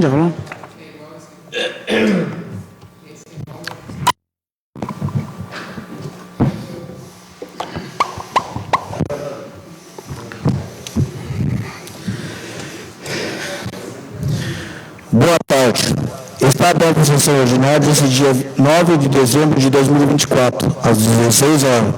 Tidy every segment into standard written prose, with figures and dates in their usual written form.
Já falou. Boa tarde. Está aberta a sessão ordinária desse dia 9 de dezembro de 2024, às 16 horas.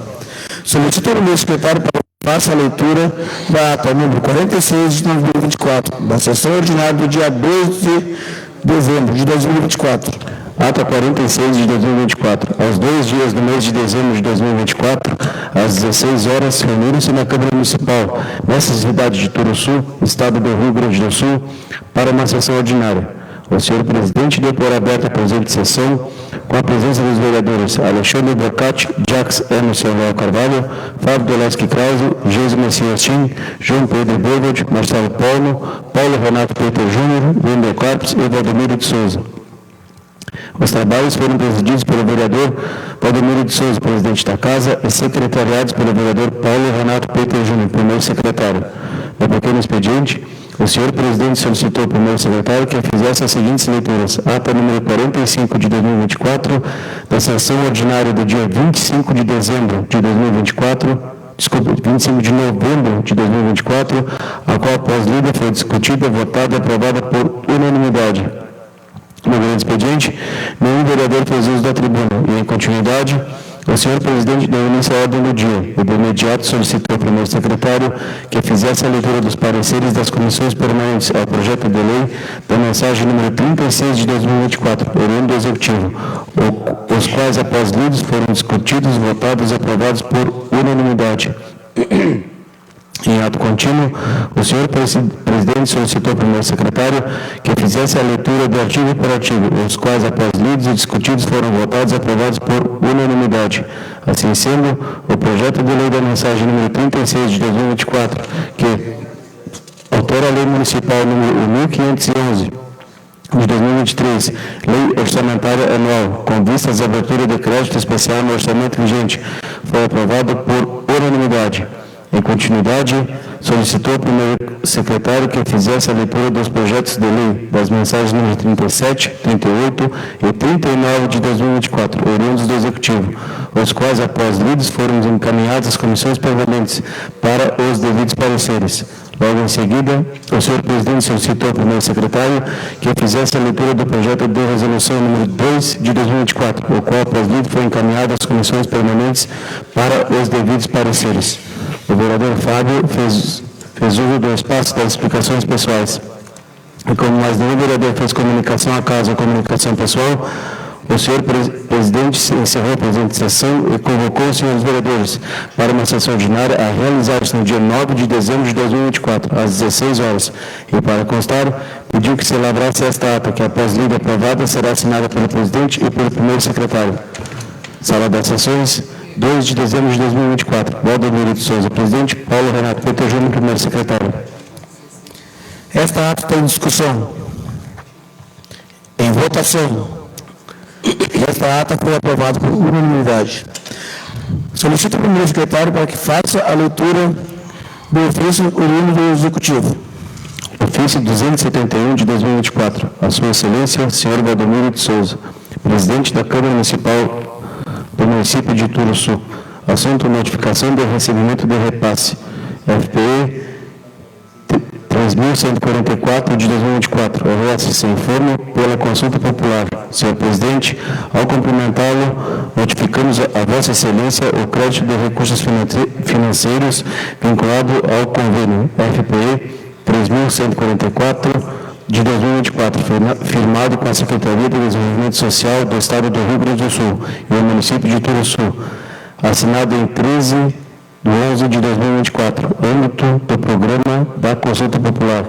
Solicito ao meu secretário para que faça a leitura da ata número 46 de 2024, da sessão ordinária do dia 2 de dezembro de 2024. Ata 46 de 2024. Aos 2 dias do mês de dezembro de 2024, às 16 horas, reuniram-se na Câmara Municipal, nessa cidade de Turuçu, Estado do Rio Grande do Sul, para uma sessão ordinária. O senhor presidente deu por aberta a presente sessão, com a presença dos vereadores Alexandre Brocati, Jacques Emerson Léo Carvalho, Fábio Doleski Krause, Geise Messias Tim, João Pedro Bovold, Marcelo Paulo, Paulo Renato Peter Júnior, Wendel Carpes e Valdemiro de Souza. Os trabalhos foram presididos pelo vereador Valdemiro de Souza, presidente da Casa, e secretariados pelo vereador Paulo Renato Peter Júnior, primeiro secretário. No pequeno expediente, o senhor presidente solicitou ao primeiro secretário que fizesse as seguintes leituras. Ata número 45 de 2024, da sessão ordinária do dia 25 de dezembro de 2024, 25 de novembro de 2024, a qual após lida foi discutida, votada e aprovada por unanimidade. No grande expediente, nenhum vereador fez uso da tribuna e, em continuidade, o senhor presidente deu início à ordem do dia e, de imediato, solicitou ao primeiro secretário que fizesse a leitura dos pareceres das comissões permanentes ao projeto de lei da mensagem número 36 de 2024, oriundo do Executivo, os quais, após lidos, foram discutidos, votados e aprovados por unanimidade. Em ato contínuo, o senhor presidente solicitou ao primeiro secretário que fizesse a leitura do artigo por artigo, os quais, após lidos e discutidos, foram votados e aprovados por unanimidade. Assim sendo, o projeto de lei da mensagem número 36 de 2024, que altera a lei municipal número 1511, de 2023, Lei Orçamentária Anual, com vistas à abertura de crédito especial no orçamento vigente, foi aprovado por unanimidade. Em continuidade, solicitou ao primeiro secretário que fizesse a leitura dos projetos de lei das mensagens número 37, 38 e 39 de 2024, oriundos do Executivo, os quais, após lidos, foram encaminhados às comissões permanentes para os devidos pareceres. Logo em seguida, o senhor presidente solicitou ao primeiro secretário que fizesse a leitura do projeto de resolução número 2 de 2024, o qual, após lido, foi encaminhado às comissões permanentes para os devidos pareceres. O vereador Fábio fez uso do espaço das explicações pessoais. E como mais nenhum vereador fez comunicação à casa ou comunicação pessoal, o senhor presidente encerrou a presente sessão e convocou os senhores vereadores para uma sessão ordinária a realizar-se no dia 9 de dezembro de 2024, às 16 horas. E, para constar, pediu que se lavrasse esta ata, que, após lida e aprovada, será assinada pelo presidente e pelo primeiro secretário. Sala das sessões, 2 de dezembro de 2024. Valdemiro de Souza, presidente. Paulo Renato Peter Júnior, primeiro secretário. Esta ata está em discussão. Em votação. Esta ata foi aprovada por unanimidade. Solicito ao primeiro secretário para que faça a leitura do ofício oriundo do Executivo. Ofício 271 de 2024. A Sua Excelência, senhor Valdemiro de Souza, presidente da Câmara Municipal do município de Turuçu. Assunto: notificação de recebimento de repasse. FPE 3.144 de 2024. Reaça-se informe pela consulta popular. Senhor presidente, ao cumprimentá-lo, notificamos a Vossa Excelência o crédito de recursos financeiros vinculado ao convênio FPE 3.144 de 2024, firmado com a Secretaria de Desenvolvimento Social do Estado do Rio Grande do Sul e o município de Turuçu, assinado em 13 de 11 de 2024, âmbito do programa da consulta popular.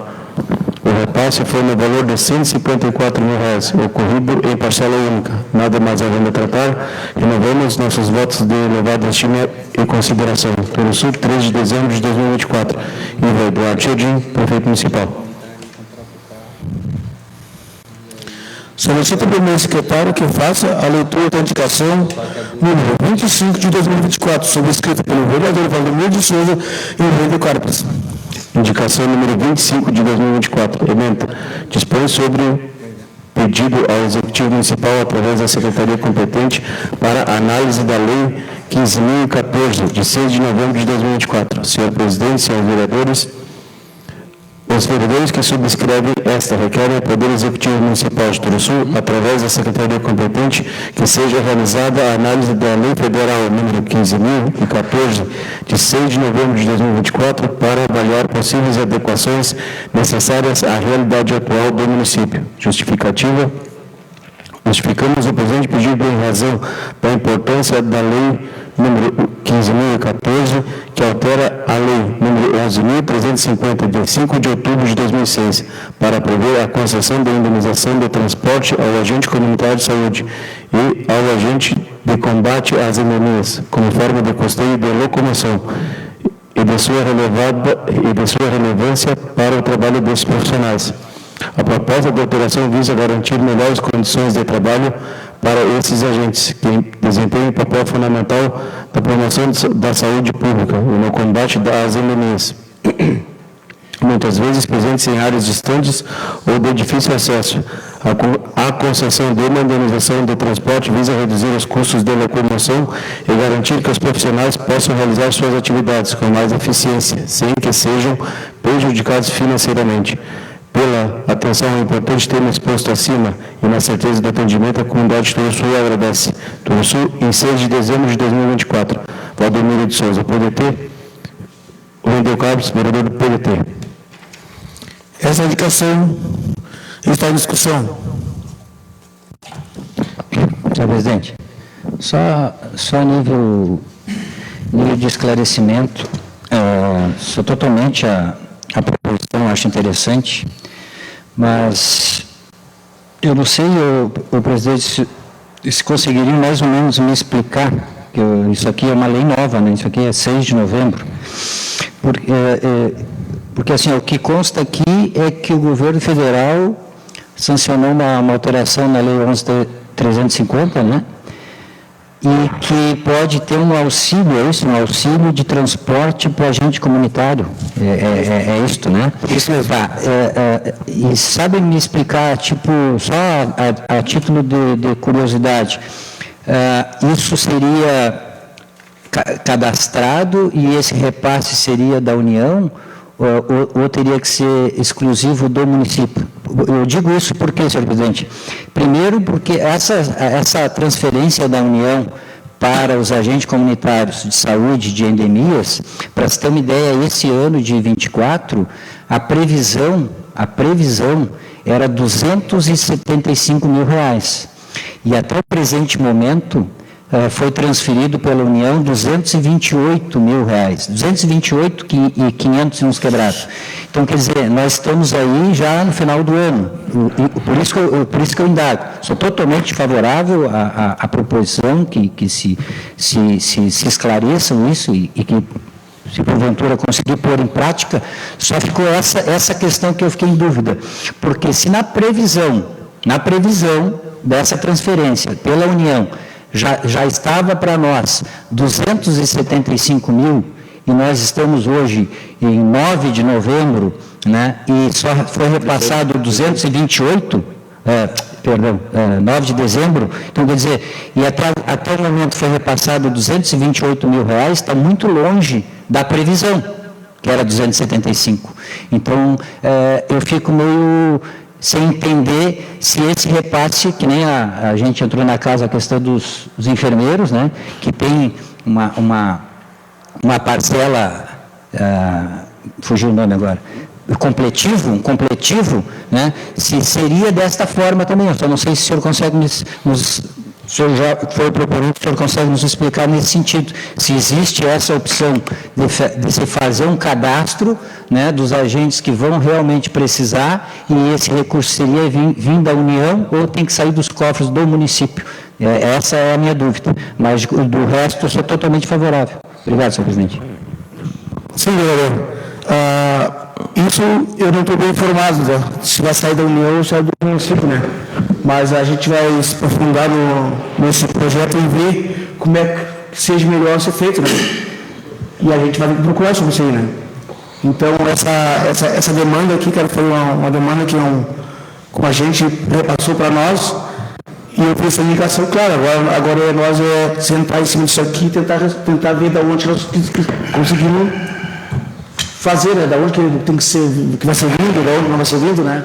O repasse foi no valor de R$ 154 mil, ocorrido em parcela única. Nada mais havendo a tratar, renovamos nossos votos de elevada estima e consideração. Turuçu, 3 de dezembro de 2024. Ivo Eduardo Chedim, prefeito municipal. Solicito ao primeiro secretário que faça a leitura da indicação número 25 de 2024, subscrita pelo vereador Valdemiro de Souza e o Wendel Carpes. Indicação número 25 de 2024. Ementa. Dispõe sobre o pedido ao Executivo Municipal, através da Secretaria competente, para análise da Lei 15.014, de 6 de novembro de 2024. Senhor Presidente, senhores vereadores, os vereadores que subscrevem esta requerem ao Poder Executivo Municipal de Turuçu, através da Secretaria competente, que seja realizada a análise da Lei Federal número 15.014, de 6 de novembro de 2024, para avaliar possíveis adequações necessárias à realidade atual do município. Justificativa. Justificamos o presente pedido em razão da importância da Lei número 15.014, que altera a Lei número 11.350, de 5 de outubro de 2006, para prever a concessão da indenização de transporte ao agente comunitário de saúde e ao agente de combate às endemias, como forma de custeio de locomoção e de sua relevância para o trabalho desses profissionais. A proposta de alteração visa garantir melhores condições de trabalho para esses agentes, que desempenham um papel fundamental na promoção da saúde pública e no combate às endemias, muitas vezes presentes em áreas distantes ou de difícil acesso. A concessão de uma indenização de transporte visa reduzir os custos de locomoção e garantir que os profissionais possam realizar suas atividades com mais eficiência, sem que sejam prejudicados financeiramente. Pela atenção ao importante tema exposto acima e na certeza do atendimento, a comunidade de Turuçu agradece. Turuçu, em 6 de dezembro de 2024. Valdomiro de Souza, PDT. Wendel Carlos, vereador do PDT. Essa indicação está em discussão. Senhor presidente, só nível de esclarecimento, sou totalmente a proposição, acho interessante, mas eu não sei, o presidente, se conseguiria mais ou menos me explicar, que isso aqui é uma lei nova, né? Isso aqui é 6 de novembro, porque assim, o que consta aqui é que o governo federal sancionou uma alteração na lei 11.350, né? E que pode ter um auxílio, um auxílio de transporte para o agente comunitário. É isto, né? Isso mesmo. E sabe me explicar, tipo, só a título de curiosidade, isso seria cadastrado e esse repasse seria da União ou teria que ser exclusivo do município? Eu digo isso porque, senhor presidente, primeiro porque essa transferência da União para os agentes comunitários de saúde de endemias, para se ter uma ideia, esse ano de 24, a previsão era R$ 275 mil. E até o presente momento, foi transferido pela União R$ 228 mil, 228 e 500 e uns quebrados. Então, quer dizer, nós estamos aí já no final do ano, por isso que eu indago. Sou totalmente favorável à proposição que se esclareçam isso e que, se porventura conseguir pôr em prática, só ficou essa questão que eu fiquei em dúvida, porque se na previsão dessa transferência pela União, já estava para nós 275 mil, e nós estamos hoje em 9 de novembro, né, e só foi repassado 228, 9 de dezembro, então quer dizer, e até o momento foi repassado 228 mil reais, está muito longe da previsão, que era 275. Então, eu fico meio sem entender se esse repasse, que nem a gente entrou na casa, a questão dos enfermeiros, né, que tem uma parcela, fugiu o nome agora, um completivo, né, se seria desta forma também. Eu só não sei se o senhor consegue o senhor já foi proponente, o senhor consegue nos explicar nesse sentido, se existe essa opção de se fazer um cadastro, né, dos agentes que vão realmente precisar, e esse recurso seria vindo da União ou tem que sair dos cofres do município. Essa é a minha dúvida, mas do resto eu sou totalmente favorável. Obrigado, senhor presidente. Sim, vereador. Isso eu não estou bem informado, né? Se vai sair da União ou sair do município, né? Mas a gente vai se aprofundar nesse projeto e ver como é que seja melhor ser feito, né? E a gente vai procurar sobre isso aí, né? Então, essa demanda aqui, cara, foi uma demanda que como a gente repassou para nós, e eu fiz essa indicação, claro, agora nós sentar em cima disso aqui e tentar ver de onde nós conseguimos fazer, né? Da onde que tem que ser, que vai ser vindo, da onde não vai ser vindo, né?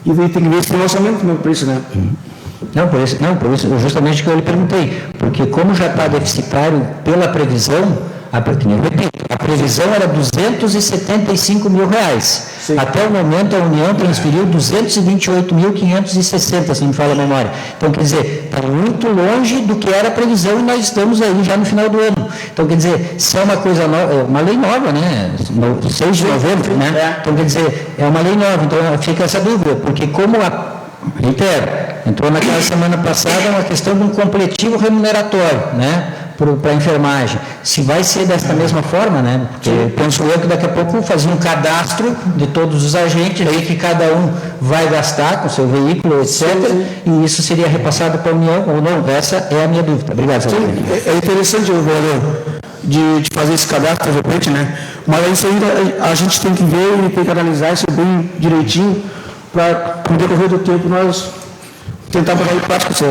E tem que ver se tem orçamento mesmo por isso, né? Não, por isso, justamente que eu lhe perguntei, porque como já está deficitário pela previsão, eu repito, a previsão era 275 mil reais. Sim. Até o momento a União transferiu 228.560, se não me falha a memória. Então, quer dizer, está muito longe do que era a previsão e nós estamos aí já no final do ano. Então, quer dizer, se é uma coisa nova, uma lei nova, né? 6 de novembro, né? Então, quer dizer, é uma lei nova, então fica essa dúvida, porque como reitero, entrou naquela semana passada uma questão de um completivo remuneratório, né? Para a enfermagem. Se vai ser desta mesma forma, né? Porque penso eu que daqui a pouco fazer um cadastro de todos os agentes, aí que cada um vai gastar com seu veículo, etc. Sim. E isso seria repassado para a União ou não? Essa é a minha dúvida. Obrigado, Salvador. É interessante, de fazer esse cadastro, de repente, né? Mas isso ainda a gente tem que ver e tem que analisar isso bem direitinho para, no decorrer do tempo, nós tentar botar em prática isso.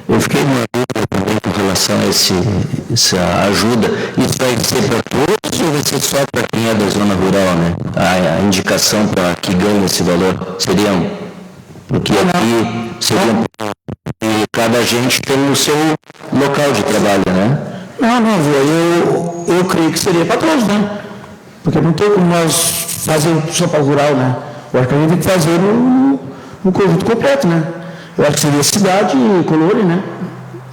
Eu fiquei numa dúvida também com relação a essa ajuda. Isso vai ser para todos ou vai ser só para quem é da zona rural, né? A indicação para que ganhe esse valor seriam, porque aqui seriam, cada agente tem o seu local de trabalho, né? Não, eu creio que seria para todos, né? Porque não tem como nós fazer só para o rural, né? Eu acho que a gente tem que fazer no conjunto completo, né? Eu acho que seria cidade e colônia, né?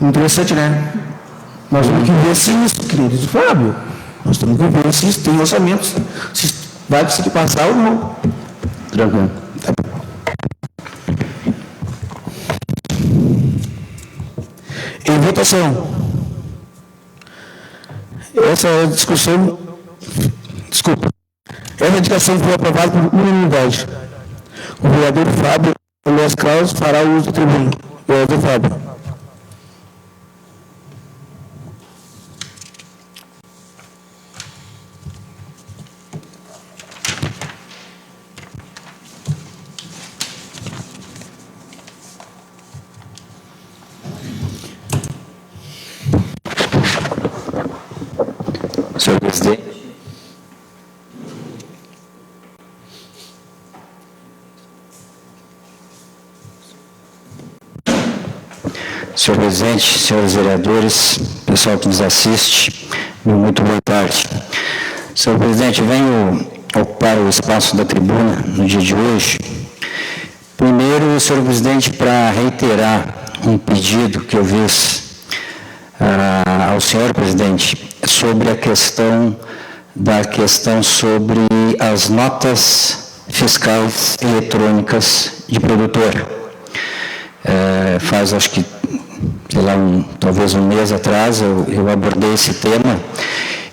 Interessante, né? Nós temos que ver se isso, querido Fábio, nós temos que ver se isso tem orçamentos, se vai conseguir passar ou não. Tranquilo. Tá. Em votação. Essa discussão, desculpa, essa indicação foi aprovada por unanimidade. O vereador Fábio Luiz Claus fará o uso da tribuna. Vereador Fábio. Senhor presidente. Senhor presidente, senhores vereadores, pessoal que nos assiste, muito boa tarde. Senhor presidente, venho ocupar o espaço da tribuna no dia de hoje. Primeiro, senhor presidente, para reiterar um pedido que eu fiz ao senhor presidente sobre a questão sobre as notas fiscais eletrônicas de produtor. Faz, acho que, sei lá, talvez um mês atrás, eu abordei esse tema.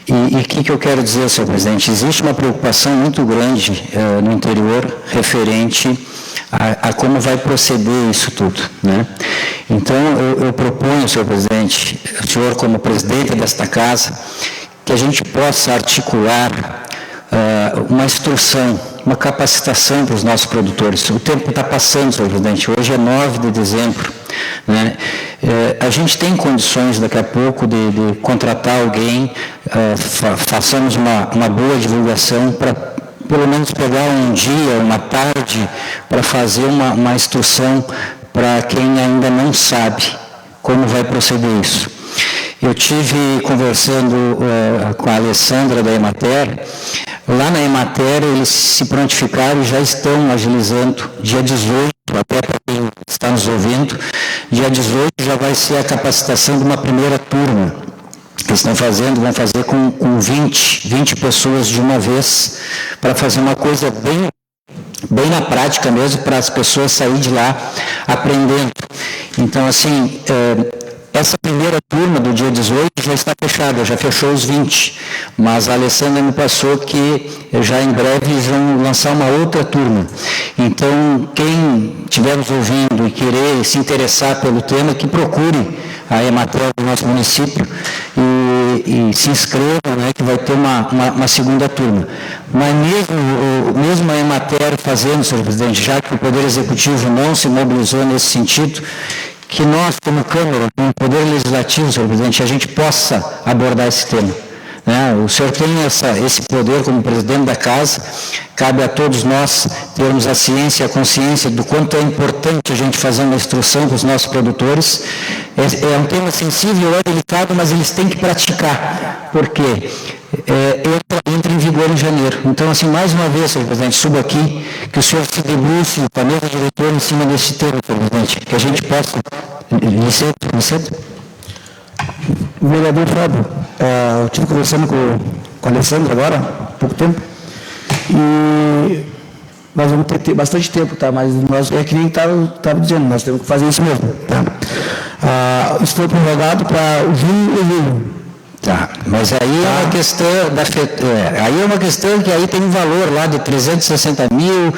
E o que eu quero dizer, senhor presidente? Existe uma preocupação muito grande no interior referente a como vai proceder isso tudo, né? Então, eu proponho, senhor presidente, o senhor como presidente desta casa, que a gente possa articular uma instrução, uma capacitação para os nossos produtores. O tempo está passando, senhor presidente, hoje é 9 de dezembro, né? A gente tem condições daqui a pouco de contratar alguém, façamos uma boa divulgação para pelo menos pegar um dia, uma tarde, para fazer uma instrução para quem ainda não sabe como vai proceder isso. Eu tive conversando com a Alessandra da Emater. Lá na Emater eles se prontificaram e já estão agilizando. Dia 18, até para quem está nos ouvindo, dia 18 já vai ser a capacitação de uma primeira turma. Eles vão fazer com 20 pessoas de uma vez, para fazer uma coisa bem na prática mesmo, para as pessoas saírem de lá aprendendo. Então, assim, essa primeira turma do dia 18 já está fechada, já fechou os 20, mas a Alessandra me passou que já em breve vão lançar uma outra turma. Então, quem estiver nos ouvindo e querer se interessar pelo tema, que procure a Emater do nosso município, e e se inscrevam, né, que vai ter uma segunda turma. Mas mesmo a Emater fazendo, senhor presidente, já que o Poder Executivo não se mobilizou nesse sentido, que nós, como Câmara, como Poder Legislativo, senhor presidente, a gente possa abordar esse tema. O senhor tem esse poder como presidente da casa, cabe a todos nós termos a ciência e a consciência do quanto é importante a gente fazer uma instrução para os nossos produtores. É um tema sensível, é delicado, mas eles têm que praticar, porque entra em vigor em janeiro. Então, assim, mais uma vez, senhor presidente, subo aqui, que o senhor se debruce com a mesa diretora em cima desse tema, senhor presidente, que a gente possa... Licença. Vereador Fábio, eu estive conversando com o Alessandro agora, há pouco tempo, e nós vamos ter bastante tempo, tá? Mas nós, é que nem estava dizendo, nós temos que fazer isso mesmo, tá? Isso foi prorrogado para junho e julho. Tá, mas aí é uma questão aí é uma questão que aí tem um valor lá de 360 mil,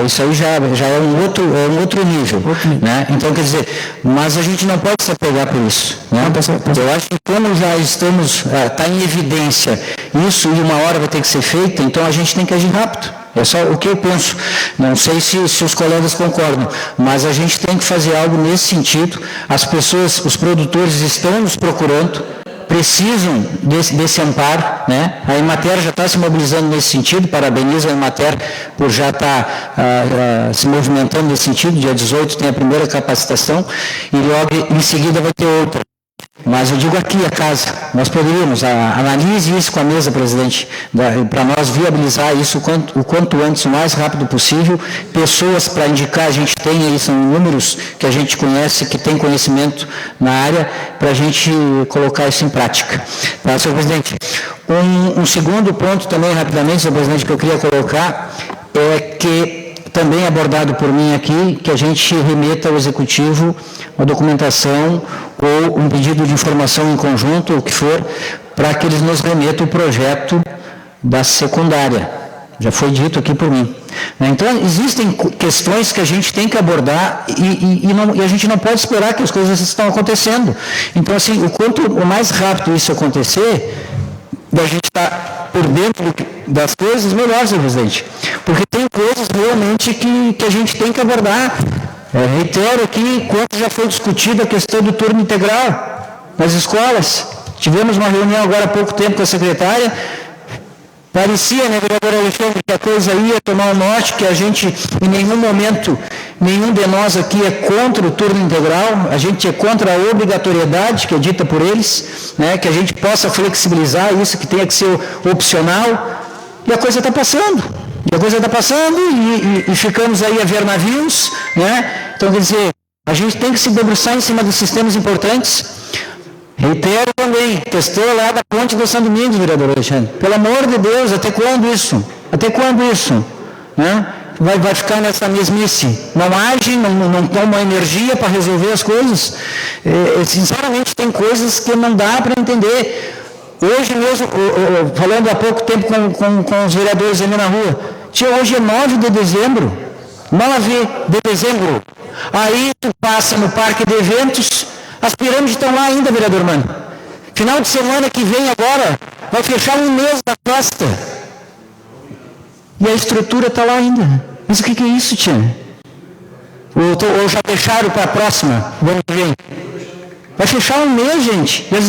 isso aí já é um outro nível, né? Então, quer dizer, mas a gente não pode se apegar por isso, né? Eu acho que como já estamos, está em evidência isso e uma hora vai ter que ser feita, então a gente tem que agir rápido. É só o que eu penso. Não sei se os colegas concordam, mas a gente tem que fazer algo nesse sentido. As pessoas, os produtores estão nos procurando, precisam desse amparo, né? A Emater já está se mobilizando nesse sentido, parabenizo a Emater por já estar se movimentando nesse sentido. Dia 18 tem a primeira capacitação e logo em seguida vai ter outra. Mas eu digo aqui, a casa, nós poderíamos, analise isso com a mesa, presidente, para nós viabilizar isso o quanto antes, o mais rápido possível. Pessoas para indicar, a gente tem aí, são números que a gente conhece, que tem conhecimento na área, para a gente colocar isso em prática. Tá, senhor presidente? Um segundo ponto também, rapidamente, senhor presidente, que eu queria colocar, é que também abordado por mim aqui, que a gente remeta ao Executivo uma documentação ou um pedido de informação em conjunto, ou o que for, para que eles nos remetam o projeto da secundária. Já foi dito aqui por mim. Então, existem questões que a gente tem que abordar e a gente não pode esperar que as coisas estão acontecendo. Então, assim, o mais rápido isso acontecer, da gente estar por dentro das coisas, melhor, senhor presidente. Porque tem coisas realmente que a gente tem que abordar. Reitero aqui, quanto já foi discutida a questão do turno integral nas escolas. Tivemos uma reunião agora há pouco tempo com a secretária. Parecia, né, vereador Alexandre, que a coisa ia tomar o norte, que a gente, em nenhum momento, nenhum de nós aqui é contra o turno integral, a gente é contra a obrigatoriedade, que é dita por eles, né, que a gente possa flexibilizar isso, que tenha que ser opcional, e a coisa está passando. E ficamos aí a ver navios, né? Então, quer dizer, a gente tem que se debruçar em cima dos sistemas importantes. Reitero também, questão lá da ponte do São Domingos, vereador Alexandre. Pelo amor de Deus, até quando isso? Né? Vai ficar nessa mesmice. Não age, não toma energia para resolver as coisas. Sinceramente, tem coisas que não dá para entender. Hoje mesmo, falando há pouco tempo com os vereadores ali na rua, hoje é 9 de dezembro, 9 de dezembro. Aí tu passa no parque de eventos, as pirâmides estão lá ainda, vereador Mano. Final de semana que vem agora, vai fechar um mês da festa. E a estrutura está lá ainda. Mas o que é isso, tia? Ou já deixaram para a próxima, o ano que vem? Vai fechar um mês, gente, e as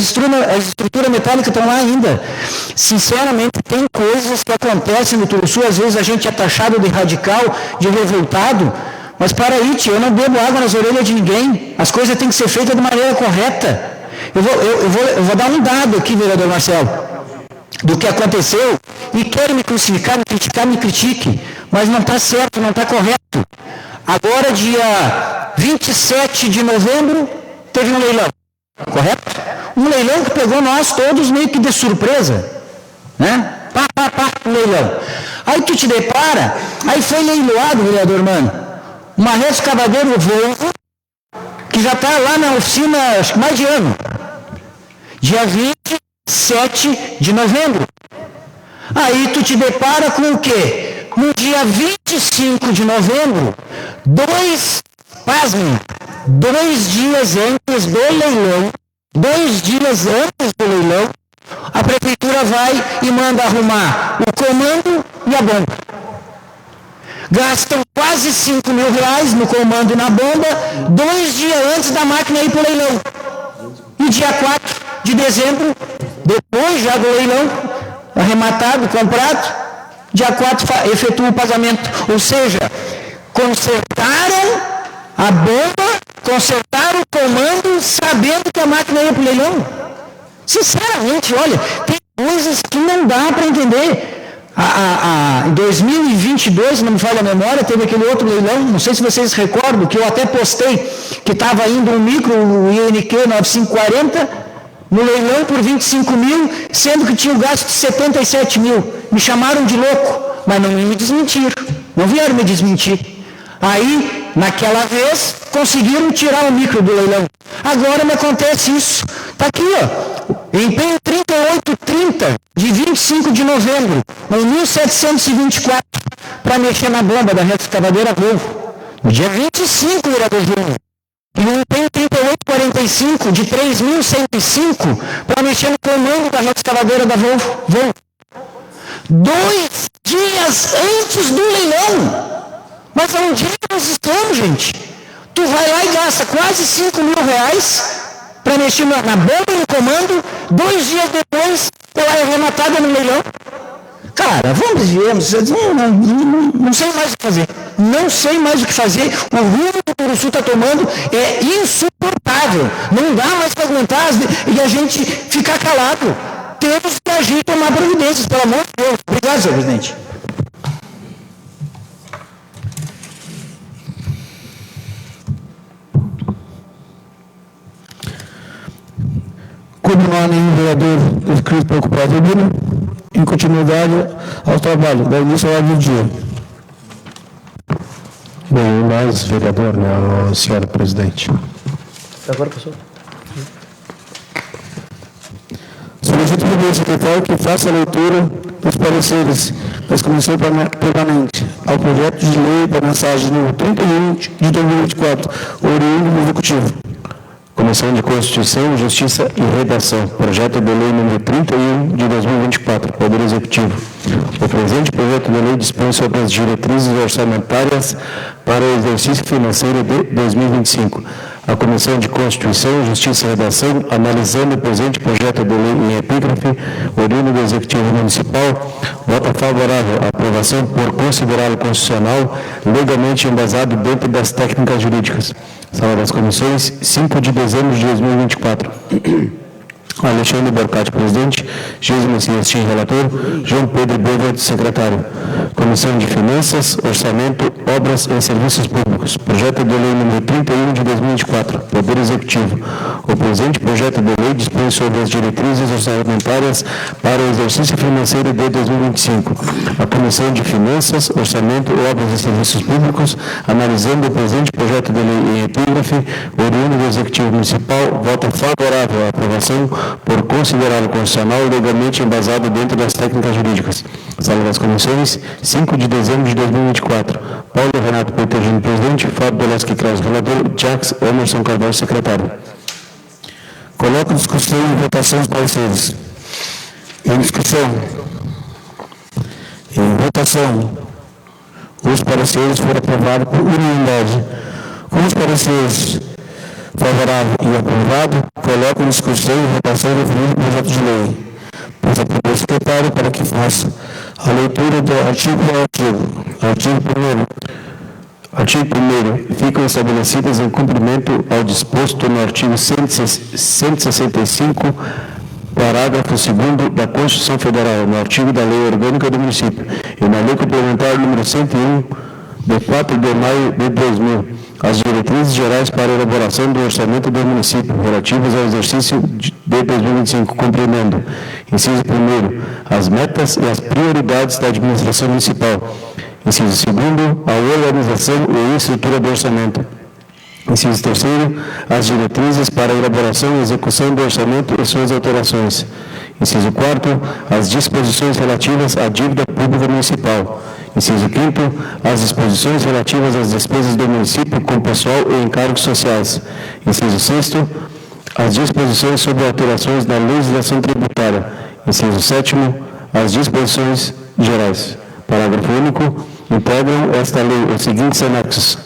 estruturas metálicas estão lá ainda. Sinceramente, tem coisas que acontecem no Turuçu, às vezes a gente é taxado de radical, de revoltado, mas para aí, tio, eu não bebo água nas orelhas de ninguém. As coisas têm que ser feitas de maneira correta. Eu vou dar um dado aqui, vereador Marcelo, do que aconteceu, e quero me crucificar, me criticar, me critique, mas não está certo, não está correto. Agora, dia 27 de novembro, teve um leilão, correto? Um leilão que pegou nós todos meio que de surpresa, né? Um leilão. Aí tu te depara, aí foi leiloado, vereador Mano, uma reescavadeira Volvo, que já está lá na oficina, acho que mais de ano, dia 27 de novembro. Aí tu te depara com o quê? No dia 25 de novembro, 2 dias antes do leilão, A prefeitura vai e manda arrumar o comando e a bomba. Gastam quase R$5.000 no comando e na bomba, 2 dias antes da máquina ir para o leilão. E dia 4 de dezembro, depois já do leilão, arrematado, comprado, dia 4 efetua o pagamento. Ou seja, consertaram a bomba, consertaram o comando, sabendo que a máquina ia para o leilão. Sinceramente, olha, tem coisas que não dá para entender. Em 2022, não me falha a memória, teve aquele outro leilão, não sei se vocês recordam, que eu até postei, que estava indo um micro, o INQ 9540, no leilão por 25 mil, sendo que tinha o gasto de 77 mil. Me chamaram de louco, mas não me desmentiram, não vieram me desmentir. Aí, naquela vez, conseguiram tirar o micro do leilão. Agora me acontece isso. Está aqui, ó. Empenho 3830, de 25 de novembro, em 1724, para mexer na bomba da retroescavadeira Volvo. No dia 25 era de junho. E o empenho 3845, de 3.105, para mexer no comando da retroescavadeira da Volvo. 2 dias antes do leilão. Mas onde nós estamos, gente? Tu vai lá e gasta quase R$5.000 para mexer na bomba e no comando, 2 dias depois, ela é arrematada no leilão. Cara, vamos, não sei mais o que fazer. Não sei mais o que fazer. O rumo que o Turuçu está tomando é insuportável. Não dá mais para aguentar e a gente ficar calado. Temos que agir e tomar providências, pelo amor de Deus. Obrigado, senhor presidente. Como não há nenhum vereador inscrito para ocupar a tribuna, em continuidade ao trabalho, da início ao lado do dia. Nenhum mais vereador, né, senhora presidente. Agora, professor. Solicito ao presidente secretário que faça a leitura dos pareceres das comissões permanentes ao projeto de lei da mensagem número 31 de 2024, oriundo do Executivo. Comissão de Constituição, Justiça e Redação. Projeto de Lei número 31 de 2024, Poder Executivo. O presente projeto de lei dispõe sobre as diretrizes orçamentárias para o exercício financeiro de 2025. A Comissão de Constituição, Justiça e Redação, analisando o presente projeto de lei em epígrafe, oriundo do Executivo Municipal, vota favorável à aprovação por considerá-lo constitucional, legalmente embasado dentro das técnicas jurídicas. Sala das Comissões, 5 de dezembro de 2024. Alexandre Borcati, presidente. Gilson Messias, relator. João Pedro Bovet, secretário. Comissão de Finanças, Orçamento, Obras e Serviços Públicos. Projeto de lei número 31 de 2024. Poder Executivo. O presente projeto de lei dispõe sobre as diretrizes orçamentárias para o exercício financeiro de 2025. A Comissão de Finanças, Orçamento, Obras e Serviços Públicos, analisando o presente projeto de lei em epígrafe, oriundo do Executivo Municipal, vota favorável à aprovação por considerá-lo constitucional legalmente embasado dentro das técnicas jurídicas. Sala das Comissões, 5 de dezembro de 2024. Paulo Renato Petergino, presidente. Fábio Velasque Kraus, relator. Jax Emerson Carvalho, secretário. Coloco em discussão e votação os pareceres. Em discussão. Em votação. Os pareceres foram aprovados por unanimidade. Com os pareceres favorável e aprovado, coloco em discussão e votação o referido projeto de lei. Peço ao secretário para que faça a leitura do artigo por artigo. Artigo 1º. Artigo 1º. Ficam estabelecidas em cumprimento ao disposto no artigo 165, parágrafo 2º da Constituição Federal, no artigo da Lei Orgânica do Município e na Lei Complementar número 101, de 4 de maio de 2000, as diretrizes gerais para a elaboração do orçamento do município relativas ao exercício de 2025, compreendendo, inciso 1º, as metas e as prioridades da administração municipal. Inciso 2º, a organização e estrutura do orçamento. Inciso 3º, as diretrizes para a elaboração e execução do orçamento e suas alterações. Inciso 4º, as disposições relativas à dívida pública municipal. Inciso 5º, as disposições relativas às despesas do município com pessoal e encargos sociais. Inciso 6º, as disposições sobre alterações na legislação tributária. Inciso 7º, as disposições gerais. Parágrafo único. Integram esta lei os seguintes anexos.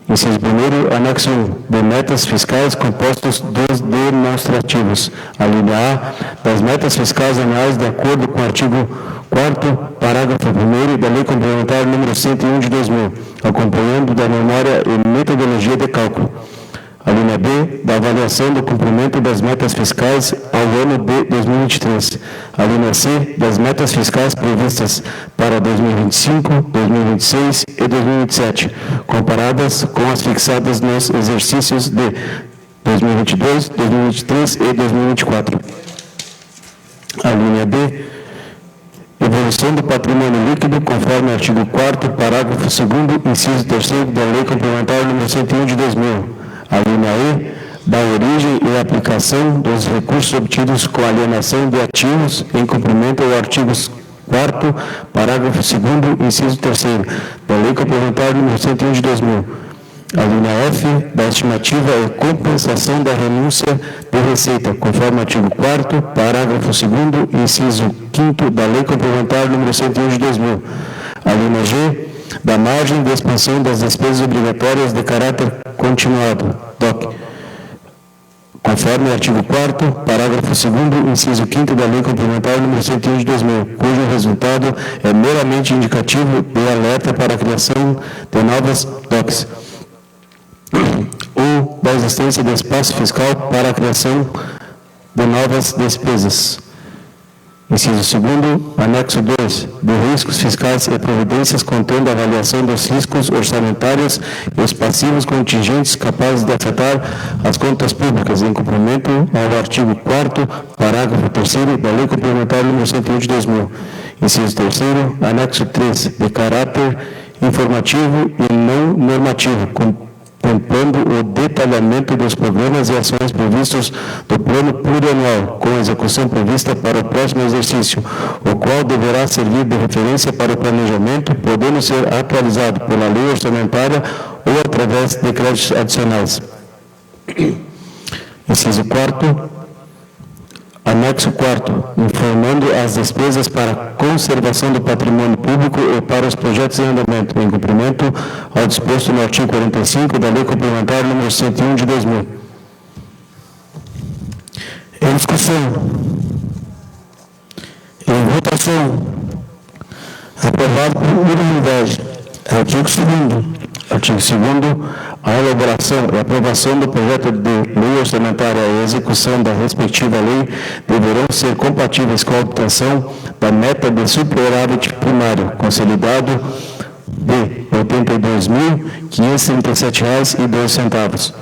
Inciso 1º, anexo 1, de metas fiscais compostos dos demonstrativos. A linha A, das metas fiscais anuais de acordo com o artigo 4º, parágrafo 1º da Lei Complementar número 101 de 2000, acompanhando da memória e metodologia de cálculo. A linha B, da avaliação do cumprimento das metas fiscais ao ano de 2023. A linha C, das metas fiscais previstas para 2025, 2026 e 2027, comparadas com as fixadas nos exercícios de 2022, 2023 e 2024. A linha D, evolução do patrimônio líquido, conforme o artigo 4º, parágrafo 2º, inciso 3º da Lei Complementar número 101 de 2000. A linha E, da origem e aplicação dos recursos obtidos com alienação de ativos em cumprimento ao artigo 4º, parágrafo 2º, inciso 3º da Lei Complementar número 101 de 2000. A linha F, da estimativa e compensação da renúncia de receita, conforme o artigo 4º, parágrafo 2º, inciso 5º da Lei Complementar número 101 de 2000. A linha G, da margem de expansão das despesas obrigatórias de caráter continuado, DOC, conforme o artigo 4º, parágrafo 2º, inciso 5º da Lei Complementar número 101 de 2000, cujo resultado é meramente indicativo de alerta para a criação de novas DOCs, ou da existência de espaço fiscal para a criação de novas despesas. Inciso 2º, anexo 2, de riscos fiscais e providências contendo a avaliação dos riscos orçamentários e os passivos contingentes capazes de afetar as contas públicas, em cumprimento ao artigo 4º, parágrafo 3º da Lei Complementar número 101 de 2000. Inciso 3º, anexo 3, de caráter informativo e não normativo, contemplando o detalhamento dos programas e ações previstos do plano plurianual, com execução prevista para o próximo exercício, o qual deverá servir de referência para o planejamento, podendo ser atualizado pela lei orçamentária ou através de créditos adicionais. Inciso 4º, anexo 4º, informando as despesas para conservação do patrimônio público e para os projetos em andamento, em cumprimento ao disposto no artigo 45 da Lei Complementar número 101 de 2000. Em discussão. Em votação. Aprovado por unanimidade. Artigo 2º. Artigo 2º. A elaboração e aprovação do projeto de lei orçamentária e a execução da respectiva lei deverão ser compatíveis com a obtenção da meta de superávit primário, consolidado de R$ 82.537,02,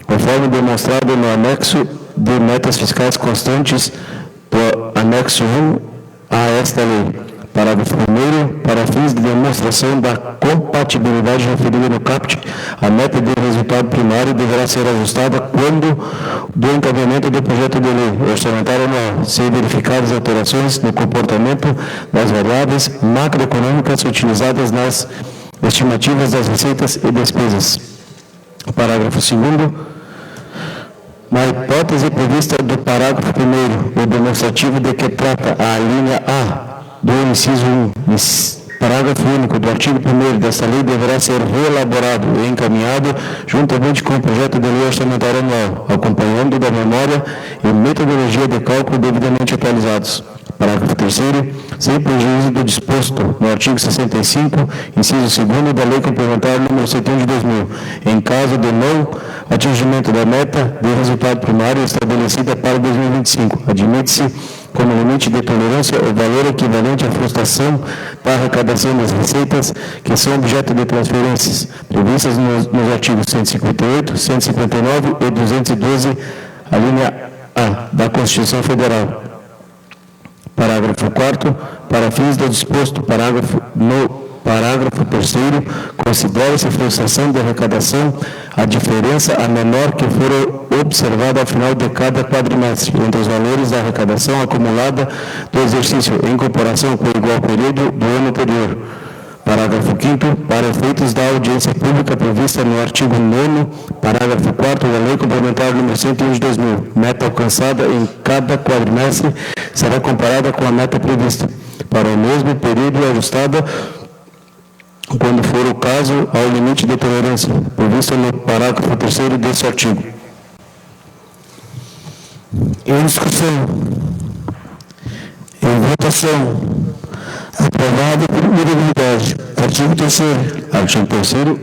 conforme demonstrado no anexo de metas fiscais constantes do anexo 1 a esta lei. Parágrafo 1º, para fins de demonstração da compatibilidade referida no CAPT, a meta de resultado primário deverá ser ajustada quando do encaminhamento do projeto de lei orçamentária anual ser verificadas alterações no comportamento das variáveis macroeconômicas utilizadas nas estimativas das receitas e despesas. Parágrafo 2º. Na hipótese prevista do parágrafo 1º, o demonstrativo de que trata a linha A do inciso 1, parágrafo único do artigo 1º desta lei deverá ser reelaborado e encaminhado juntamente com o projeto de lei orçamentária anual, acompanhando da memória e metodologia de cálculo devidamente atualizados. Parágrafo 3º, sem prejuízo do disposto no artigo 65, inciso 2º da Lei Complementar número 71 de 2000, em caso de não atingimento da meta de resultado primário estabelecida para 2025, admite-se como limite de tolerância o valor equivalente à frustração da arrecadação das receitas que são objeto de transferências previstas nos artigos 158, 159 e 212, a linha A da Constituição Federal. Parágrafo 4º, para fins do disposto no parágrafo 3º, considera-se frustração de arrecadação a diferença a menor que for observada ao final de cada quadrimestre entre os valores da arrecadação acumulada do exercício em comparação com o igual período do ano anterior. Parágrafo 5º. Para efeitos da audiência pública prevista no artigo 9º, parágrafo 4º da Lei Complementar número 101 de 2000, meta alcançada em cada quadrimestre será comparada com a meta prevista para o mesmo período e ajustada, quando for o caso, ao limite de tolerância previsto no parágrafo 3º desse artigo. Em discussão. Em votação. Aprovado por unanimidade. Artigo 3º. Artigo 3º.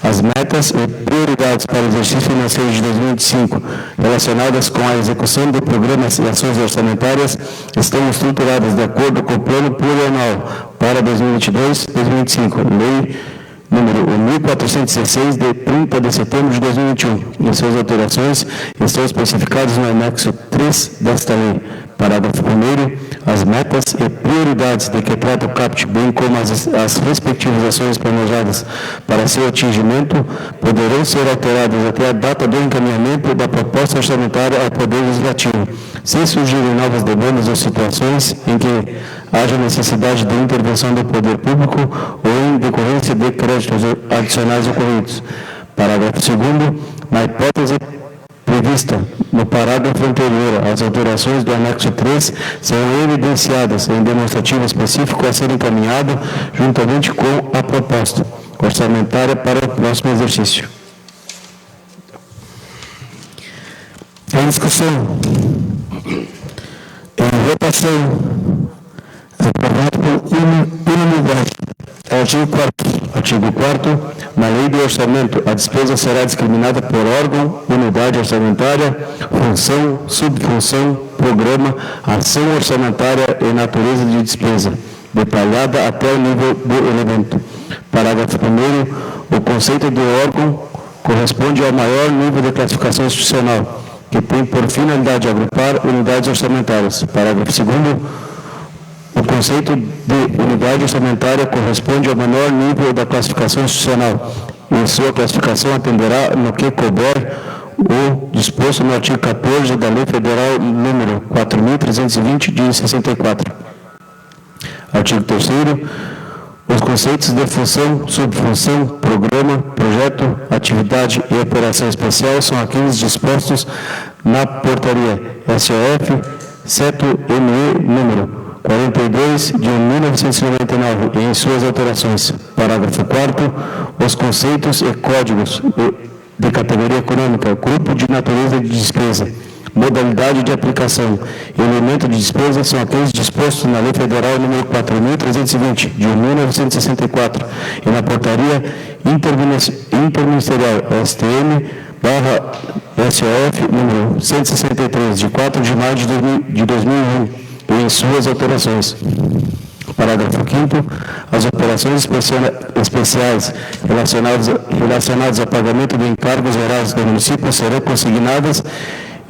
As metas e prioridades para o exercício financeiro de 2025 relacionadas com a execução de programas e ações orçamentárias estão estruturadas de acordo com o Plano Plurianual para 2022-2025, Lei número 1416, de 30 de setembro de 2021, e suas alterações estão especificadas no anexo 3 desta lei. Parágrafo 1º. As metas e prioridades de que trata o CAPT, bem como as respectivas ações planejadas para seu atingimento, poderão ser alteradas até a data do encaminhamento da proposta orçamentária ao Poder Legislativo, se surgirem novas demandas ou situações em que haja necessidade de intervenção do Poder Público ou em decorrência de créditos adicionais ocorridos. Parágrafo 2º. Na hipótese prevista no parágrafo anterior, as alterações do anexo 3 serão evidenciadas em demonstrativo específico a ser encaminhado juntamente com a proposta orçamentária para o próximo exercício. Em discussão. Em votação. Aprovado por unanimidade. Artigo 4º. Artigo 4º. Na lei do orçamento, a despesa será discriminada por órgão, unidade orçamentária, função, subfunção, programa, ação orçamentária e natureza de despesa, detalhada até o nível do elemento. Parágrafo 1º. O conceito de órgão corresponde ao maior nível de classificação institucional, que tem por finalidade agrupar unidades orçamentárias. Parágrafo 2º. O conceito de unidade orçamentária corresponde ao menor nível da classificação institucional e sua classificação atenderá no que couber o disposto no artigo 14 da Lei Federal número 4.320 de 64. Artigo 3º. Os conceitos de função, subfunção, programa, projeto, atividade e operação especial são aqueles dispostos na portaria SOF, CETO-ME número 42 de 1999 e em suas alterações. Parágrafo 4º. Os conceitos e códigos de categoria econômica, grupo de natureza de despesa, modalidade de aplicação e elemento de despesa são aqueles dispostos na Lei Federal número 4.320 de 1964 e na portaria interministerial STM/SOF número 163 de 4 de maio de 2001 e em suas alterações. Parágrafo 5º. As operações especiais relacionadas ao pagamento de encargos gerais do município serão consignadas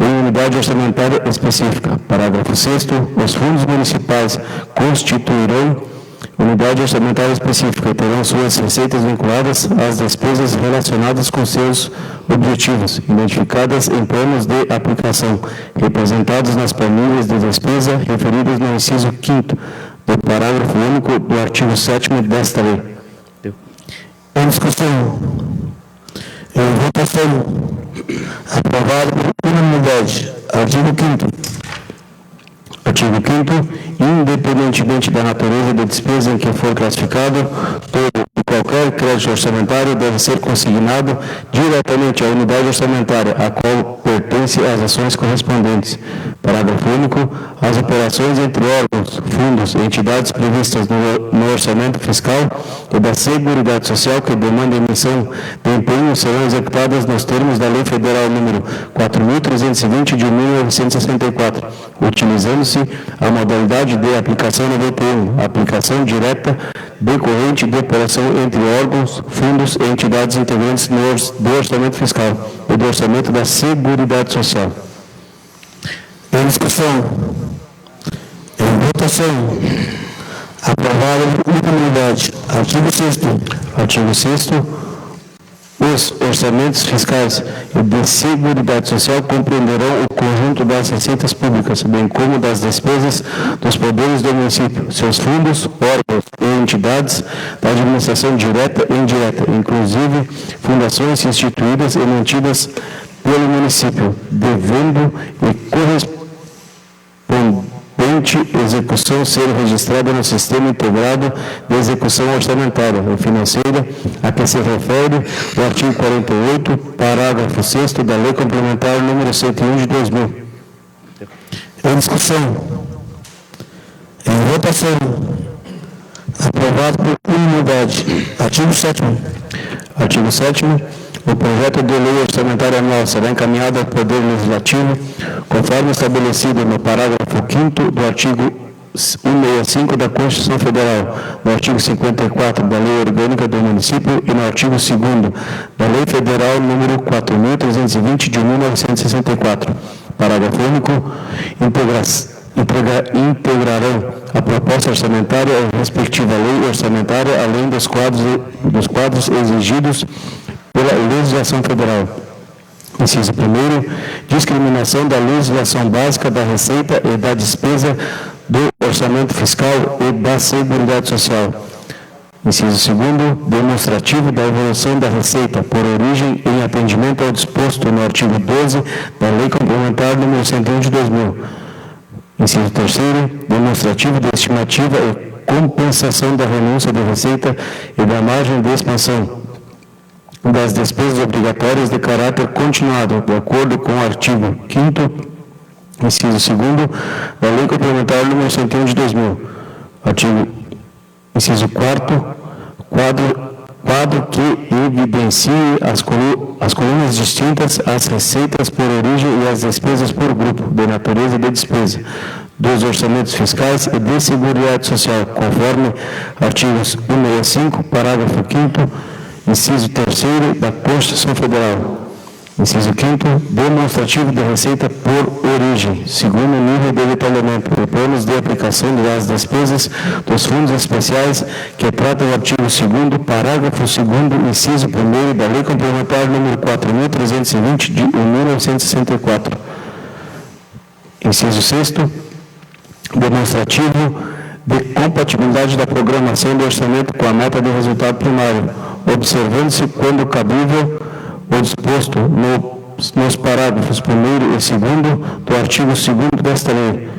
em unidade orçamentária específica. Parágrafo 6º. Os fundos municipais constituirão unidade orçamentária específica e terão suas receitas vinculadas às despesas relacionadas com seus objetivos, identificadas em planos de aplicação, representados nas planilhas de despesa referidas no inciso 5º do parágrafo único do artigo 7º desta lei. Em discussão. Em votação. Aprovado por unanimidade. Artigo 5º. Artigo 5º. Independentemente da natureza da despesa em que for classificado, todo e qualquer crédito orçamentário deve ser consignado diretamente à unidade orçamentária, a qual pertence às ações correspondentes. Parágrafo único. As operações entre órgãos, fundos e entidades previstas no orçamento fiscal e da Seguridade Social que demandem emissão de empenho serão executadas nos termos da Lei Federal número 4.320 de 1964, utilizando-se a modalidade de aplicação 91, aplicação direta decorrente de operação entre órgãos, fundos e entidades integrantes do orçamento fiscal e do orçamento da Seguridade Social. Em discussão. Em votação. Aprovado por unanimidade. Artigo 6º. Artigo 6º. Os orçamentos fiscais e de Seguridade Social compreenderão o conjunto das receitas públicas, bem como das despesas dos poderes do município, seus fundos, órgãos e entidades da administração direta e indireta, inclusive fundações instituídas e mantidas pelo município, devendo e correspondente execução ser registrada no Sistema Integrado de Execução Orçamentária e Financeira, a que se refere o artigo 48, parágrafo 6º da Lei Complementar número 101 de 2000. Em discussão. Em votação. Aprovado por unanimidade. Artigo 7º. Artigo 7º. O projeto de lei orçamentária anual será encaminhado ao Poder Legislativo, conforme estabelecido no parágrafo 5º do artigo 165 da Constituição Federal, no artigo 54 da Lei Orgânica do Município e no artigo 2º da Lei Federal número 4.320 de 1964. Parágrafo único. Integrarão a proposta orçamentária a respectiva lei orçamentária, além dos quadros exigidos pela legislação federal. Inciso 1º, discriminação da legislação básica da receita e da despesa do orçamento fiscal e da Seguridade Social. Inciso 2º, demonstrativo da evolução da receita por origem em atendimento ao disposto no artigo 12 da Lei Complementar número 101 de 2000. Inciso 3º, demonstrativo da estimativa e compensação da renúncia de receita e da margem de expansão das despesas obrigatórias de caráter continuado, de acordo com o artigo 5º, inciso 2º, da Lei Complementar número 101 de 2000. Inciso 4º, quadro que evidencie as colunas distintas, as receitas por origem e as despesas por grupo, de natureza de despesa, dos orçamentos fiscais e de Seguridade Social, conforme artigos 165, parágrafo 5º, inciso 3º da Constituição Federal. Inciso 5º, demonstrativo da receita por origem, segundo o nível de detalhamento de planos de aplicação das despesas dos fundos especiais, que trata o artigo 2º, parágrafo 2º, inciso 1º da Lei Complementar número 4.320 de 1964. Inciso 6º, demonstrativo de compatibilidade da programação do orçamento com a meta de resultado primário, observando-se, quando cabível, o disposto nos parágrafos 1º e 2º do artigo 2º desta lei.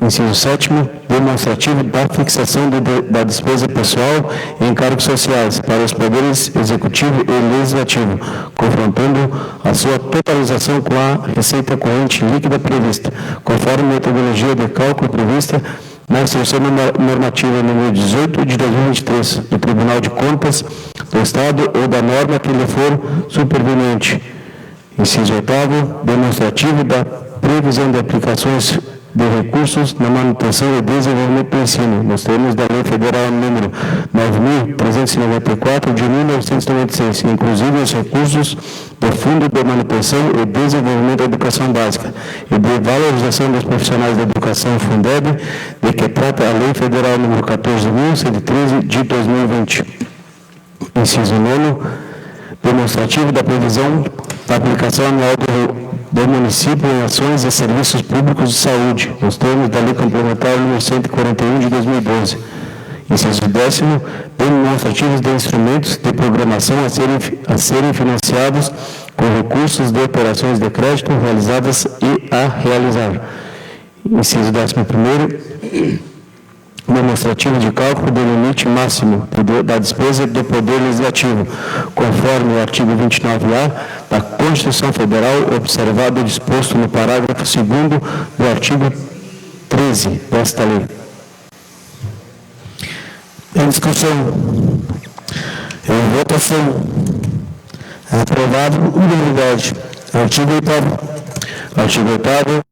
Inciso 7º, demonstrativo da fixação da despesa pessoal e encargos sociais para os poderes executivo e legislativo, confrontando a sua totalização com a receita corrente líquida prevista, conforme a metodologia de cálculo prevista na Instrução Normativa número 18 de 2023 do Tribunal de Contas do Estado ou da norma que lhe for superveniente. Inciso 8º, demonstrativo da previsão de aplicações de recursos na manutenção e desenvolvimento do ensino, nos termos da Lei Federal número 9.394 de 1996, inclusive os recursos do Fundo de Manutenção e Desenvolvimento da Educação Básica e de Valorização dos Profissionais da Educação, Fundeb, de que trata a Lei Federal número 14.113 de 2020. Inciso 9º, demonstrativo da previsão da aplicação anual do município em ações e serviços públicos de saúde, nos termos da Lei Complementar número 141 de 2012. Inciso 10º, demonstrativos de instrumentos de programação a serem financiados com recursos de operações de crédito realizadas e a realizar. Inciso 11º, demonstrativo de cálculo do limite máximo da despesa do Poder Legislativo, conforme o artigo 29A da Constituição Federal, observado o disposto no parágrafo 2º do artigo 13 desta lei. Em discussão. Em votação. Aprovado por unanimidade. Artigo 8º. Artigo 8º.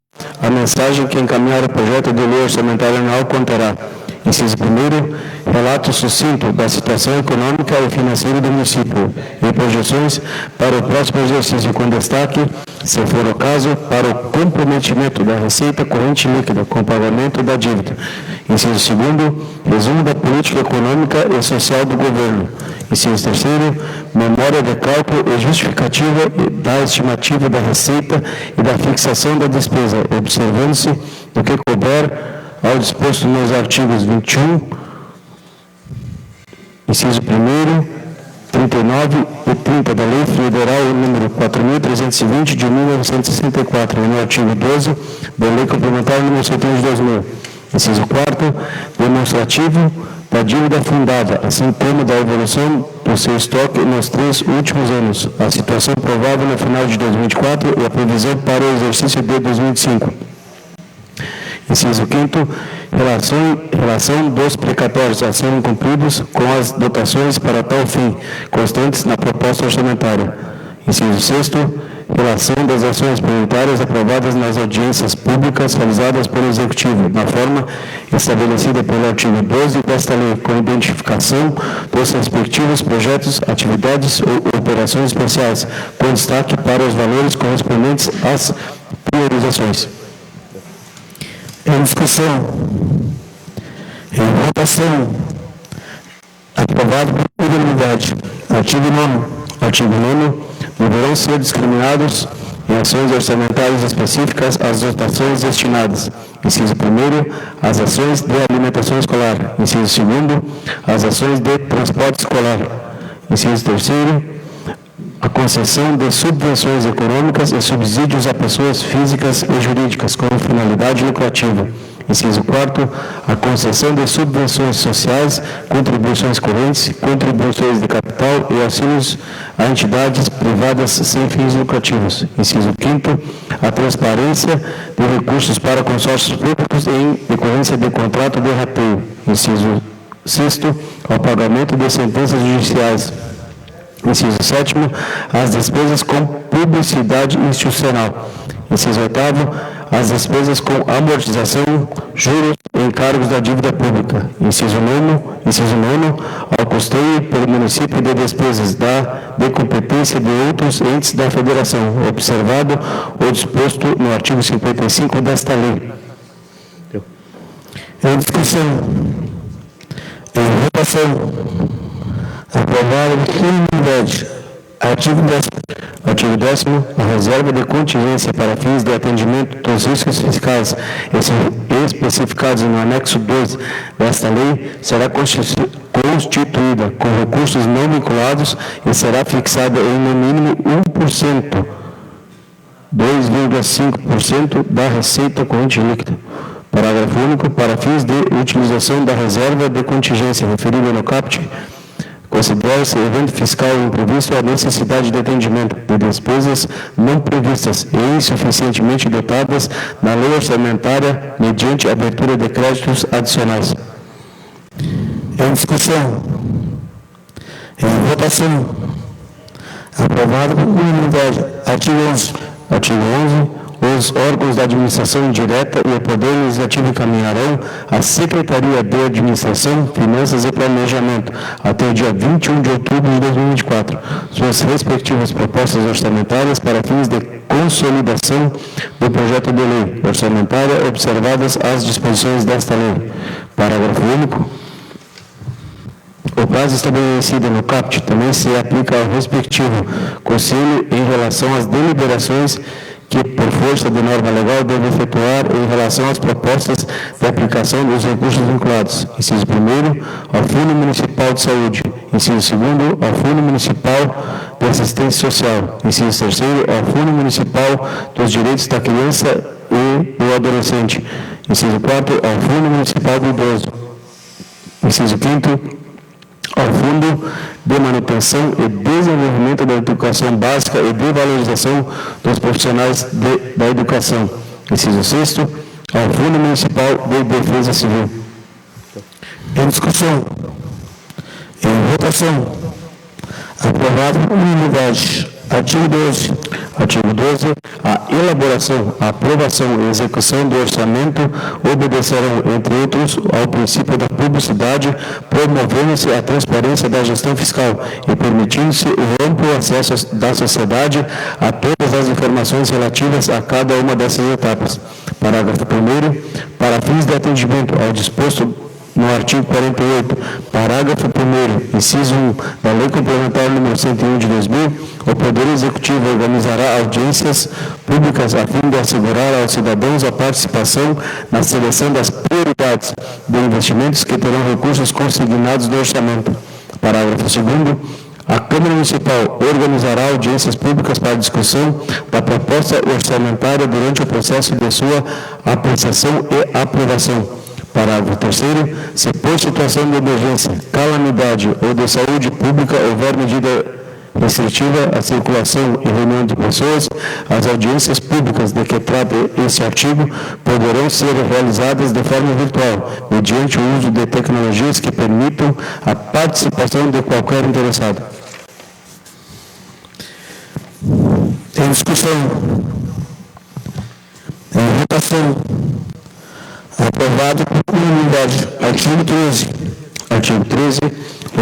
A mensagem que encaminhar o projeto de lei orçamentária anual conterá: inciso 1º, relato sucinto da situação econômica e financeira do município e projeções para o próximo exercício, com destaque, se for o caso, para o comprometimento da receita corrente líquida com pagamento da dívida. Inciso 2º, resumo da política econômica e social do governo. Inciso 3º, memória de cálculo e justificativa da estimativa da receita e da fixação da despesa, observando-se do que couber ao disposto nos artigos 21, Inciso 1º, 39 e 30 da Lei Federal número 4.320 de 1964 e no artigo 12 da Lei Complementar número 71 de 2000. Inciso 4º, demonstrativo da dívida fundada, assim como da evolução do seu estoque nos 3 últimos anos, a situação provável no final de 2024 e a previsão para o exercício de 2025. Inciso 5º, relação dos precatórios a serem cumpridos com as dotações para tal fim, constantes na proposta orçamentária. Inciso 6º, relação das ações prioritárias aprovadas nas audiências públicas realizadas pelo Executivo, na forma estabelecida pelo artigo 12 desta lei, com identificação dos respectivos projetos, atividades ou operações especiais, com destaque para os valores correspondentes às priorizações. Em discussão. Em votação. Aprovado por unanimidade. Artigo 9º. Artigo 9º. Deverão ser discriminados em ações orçamentárias específicas as dotações destinadas. Inciso 1º, as ações de alimentação escolar. Inciso 2º, as ações de transporte escolar. Inciso 3º, a concessão de subvenções econômicas e subsídios a pessoas físicas e jurídicas com finalidade lucrativa. Inciso 4º, a concessão de subvenções sociais, contribuições correntes, contribuições de capital e auxílios a entidades privadas sem fins lucrativos. Inciso 5º, a transparência de recursos para consórcios públicos em decorrência de contrato de rateio. Inciso 6º, ao pagamento de sentenças judiciais. Inciso 7º, as despesas com publicidade institucional. Inciso 8º, as despesas com amortização, juros e encargos da dívida pública. Inciso 9º, ao custeio pelo município de despesas de competência de outros entes da Federação, observado o disposto no artigo 55 desta lei. Em discussão. Em votação. Aprovado por unanimidade. Artigo 10º, a reserva de contingência para fins de atendimento dos riscos fiscais especificados no anexo 2 desta lei será constituída com recursos não vinculados e será fixada em no mínimo 1%, 2,5% da receita corrente líquida. Parágrafo único. Para fins de utilização da reserva de contingência referida no caput, considera-se evento fiscal imprevisto a necessidade de atendimento de despesas não previstas e insuficientemente dotadas na lei orçamentária mediante abertura de créditos adicionais. Em discussão. Em votação. Aprovado por unanimidade. Artigo 11. Artigo 11. Os órgãos da administração indireta e o Poder Legislativo encaminharão à Secretaria de Administração, Finanças e Planejamento, até o dia 21 de outubro de 2024, suas respectivas propostas orçamentárias para fins de consolidação do projeto de lei orçamentária, observadas as disposições desta lei. Parágrafo único. O prazo estabelecido no caput também se aplica ao respectivo Conselho em relação às deliberações que, por força de norma legal, deve efetuar em relação às propostas de aplicação dos recursos vinculados. Inciso 1º, ao Fundo Municipal de Saúde. Inciso 2º, ao Fundo Municipal de Assistência Social. Inciso 3º, ao Fundo Municipal dos Direitos da Criança e do Adolescente. Inciso 4º, ao Fundo Municipal do Idoso. Inciso 5º, ao Fundo de Manutenção e Desenvolvimento da Educação Básica e de Valorização dos Profissionais da Educação. Inciso 6º, ao Fundo Municipal de Defesa Civil. Em discussão. Em votação. Aprovado por unanimidade. Artigo 12. Artigo 12. A elaboração, a aprovação e execução do orçamento obedecerão, entre outros, ao princípio da publicidade, promovendo-se a transparência da gestão fiscal e permitindo-se o amplo acesso da sociedade a todas as informações relativas a cada uma dessas etapas. Parágrafo 1º. Para fins de atendimento ao disposto no artigo 48, parágrafo 1º, inciso 1, da Lei Complementar número 101 de 2000, o Poder Executivo organizará audiências públicas a fim de assegurar aos cidadãos a participação na seleção das prioridades de investimentos que terão recursos consignados no orçamento. Parágrafo 2º. A Câmara Municipal organizará audiências públicas para discussão da proposta orçamentária durante o processo de sua apreciação e aprovação. Parágrafo 3º. Se por situação de emergência, calamidade ou de saúde pública houver medida restritiva à circulação e reunião de pessoas, as audiências públicas de que trata esse artigo poderão ser realizadas de forma virtual, mediante o uso de tecnologias que permitam a participação de qualquer interessado. Em discussão. Em votação. Aprovado por unanimidade. Artigo 13. Artigo 13.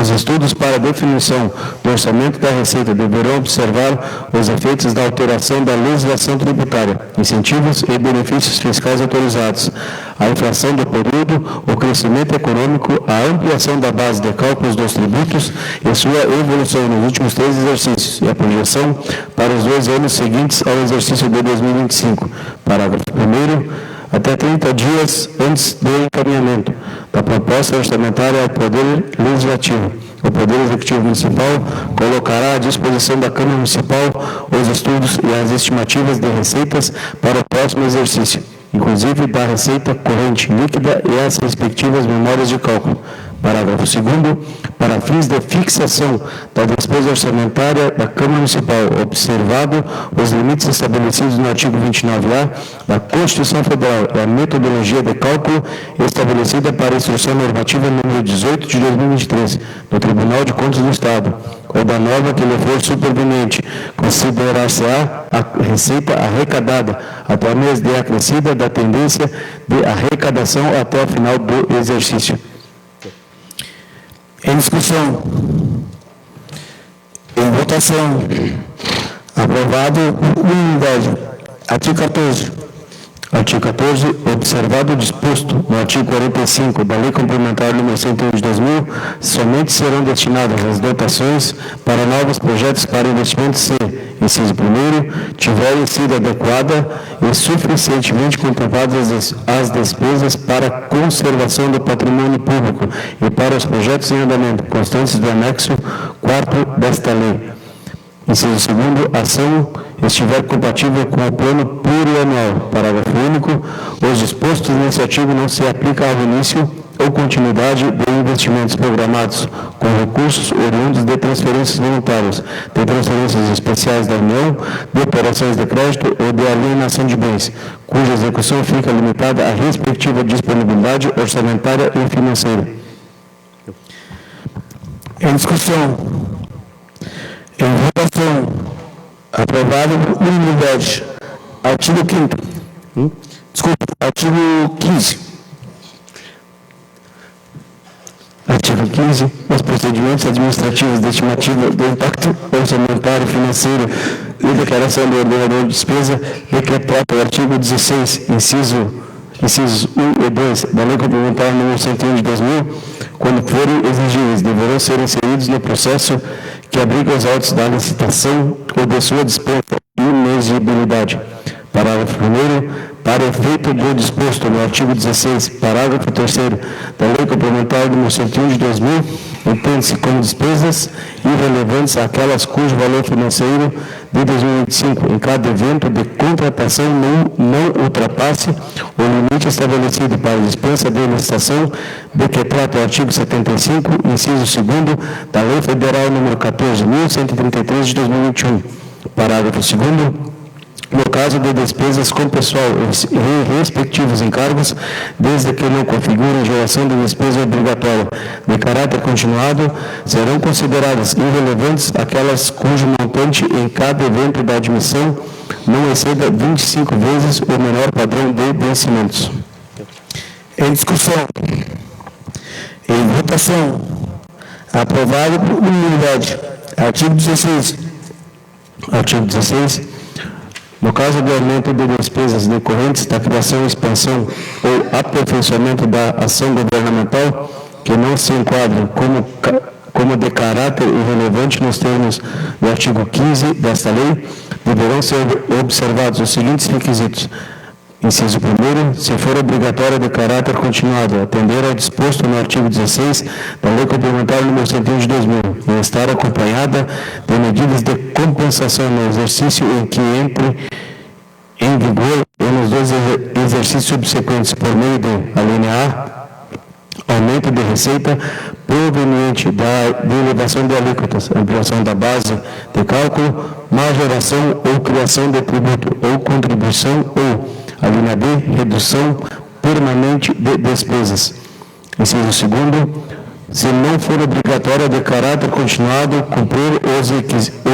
Os estudos para a definição do orçamento da Receita deverão observar os efeitos da alteração da legislação tributária, incentivos e benefícios fiscais autorizados, a inflação do período, o crescimento econômico, a ampliação da base de cálculos dos tributos e sua evolução nos últimos 3 exercícios e a projeção para os 2 anos seguintes ao exercício de 2025. Parágrafo 1º. Até 30 dias antes do encaminhamento da proposta orçamentária ao Poder Legislativo, o Poder Executivo Municipal colocará à disposição da Câmara Municipal os estudos e as estimativas de receitas para o próximo exercício, inclusive da receita corrente líquida e as respectivas memórias de cálculo. Parágrafo 2º. Para fins de fixação da despesa orçamentária da Câmara Municipal, observado os limites estabelecidos no artigo 29A da Constituição Federal e a metodologia de cálculo estabelecida para a Instrução Normativa número 18 de 2023 do Tribunal de Contas do Estado, ou da norma que lhe for superveniente, considerar-se-á a receita arrecadada até o mês de acrescida da tendência de arrecadação até o final do exercício. Em discussão. Em votação. Aprovado por unanimidade. Artigo 14. Artigo 14. Observado o disposto no artigo 45 da Lei Complementar nº 101 de 2000, somente serão destinadas as dotações para novos projetos para investimentos se, inciso 1º, tiverem sido adequada e suficientemente contempladas as despesas para conservação do patrimônio público e para os projetos em andamento, constantes do anexo 4º desta lei. Inciso 2º, a ação estiver compatível com o plano plurianual. Parágrafo único. Os dispostos nesse artigo não se aplicam ao início ou continuidade de investimentos programados com recursos oriundos de transferências voluntárias, de transferências especiais da União, de operações de crédito ou de alienação de bens, cuja execução fica limitada à respectiva disponibilidade orçamentária e financeira. Em discussão. Em votação. Aprovado por unanimidade. Artigo 5º. Artigo 15. Artigo 15. Os procedimentos administrativos de estimativa do impacto orçamentário financeiro e declaração do ordenador de despesa de que trata o artigo 16, incisos 1 e 2 da Lei Complementar nº 101 de 2000, quando forem exigíveis, deverão ser inseridos no processo que abriga os autos da licitação ou de sua dispensa e inexigibilidade. Parágrafo 1º. Para efeito do disposto no artigo 16, parágrafo 3º da Lei Complementar nº 101 de 2000, entende-se como despesas irrelevantes aquelas cujo valor financeiro de 2025 em cada evento de contratação não ultrapasse o limite estabelecido para a dispensa de licitação de que trata o artigo 75, inciso 2º da Lei Federal nº 14.133 de 2021. Parágrafo 2º. No caso de despesas com pessoal e respectivos encargos, desde que não configurem geração de despesa obrigatória de caráter continuado, serão consideradas irrelevantes aquelas cujo montante em cada evento da admissão não exceda 25 vezes o menor padrão de vencimentos. Em discussão. Em votação. Aprovado por unanimidade. Artigo 16. Artigo 16. No caso do aumento de despesas decorrentes da criação, expansão ou aperfeiçoamento da ação governamental que não se enquadrem como de caráter irrelevante nos termos do artigo 15 desta lei, deverão ser observados os seguintes requisitos. Inciso 1º, se for obrigatória de caráter continuado, atender ao disposto no artigo 16 da Lei Complementar nº 101 de 2000 e estar acompanhada de medidas de compensação no exercício em que entre em vigor e nos dois exercícios subsequentes por meio de, alínea A, aumento de receita proveniente de elevação de alíquotas, ampliação da base de cálculo, majoração ou criação de tributo ou contribuição ou, alínea B, redução permanente de despesas. Inciso 2º, se não for obrigatória de caráter continuado, cumprir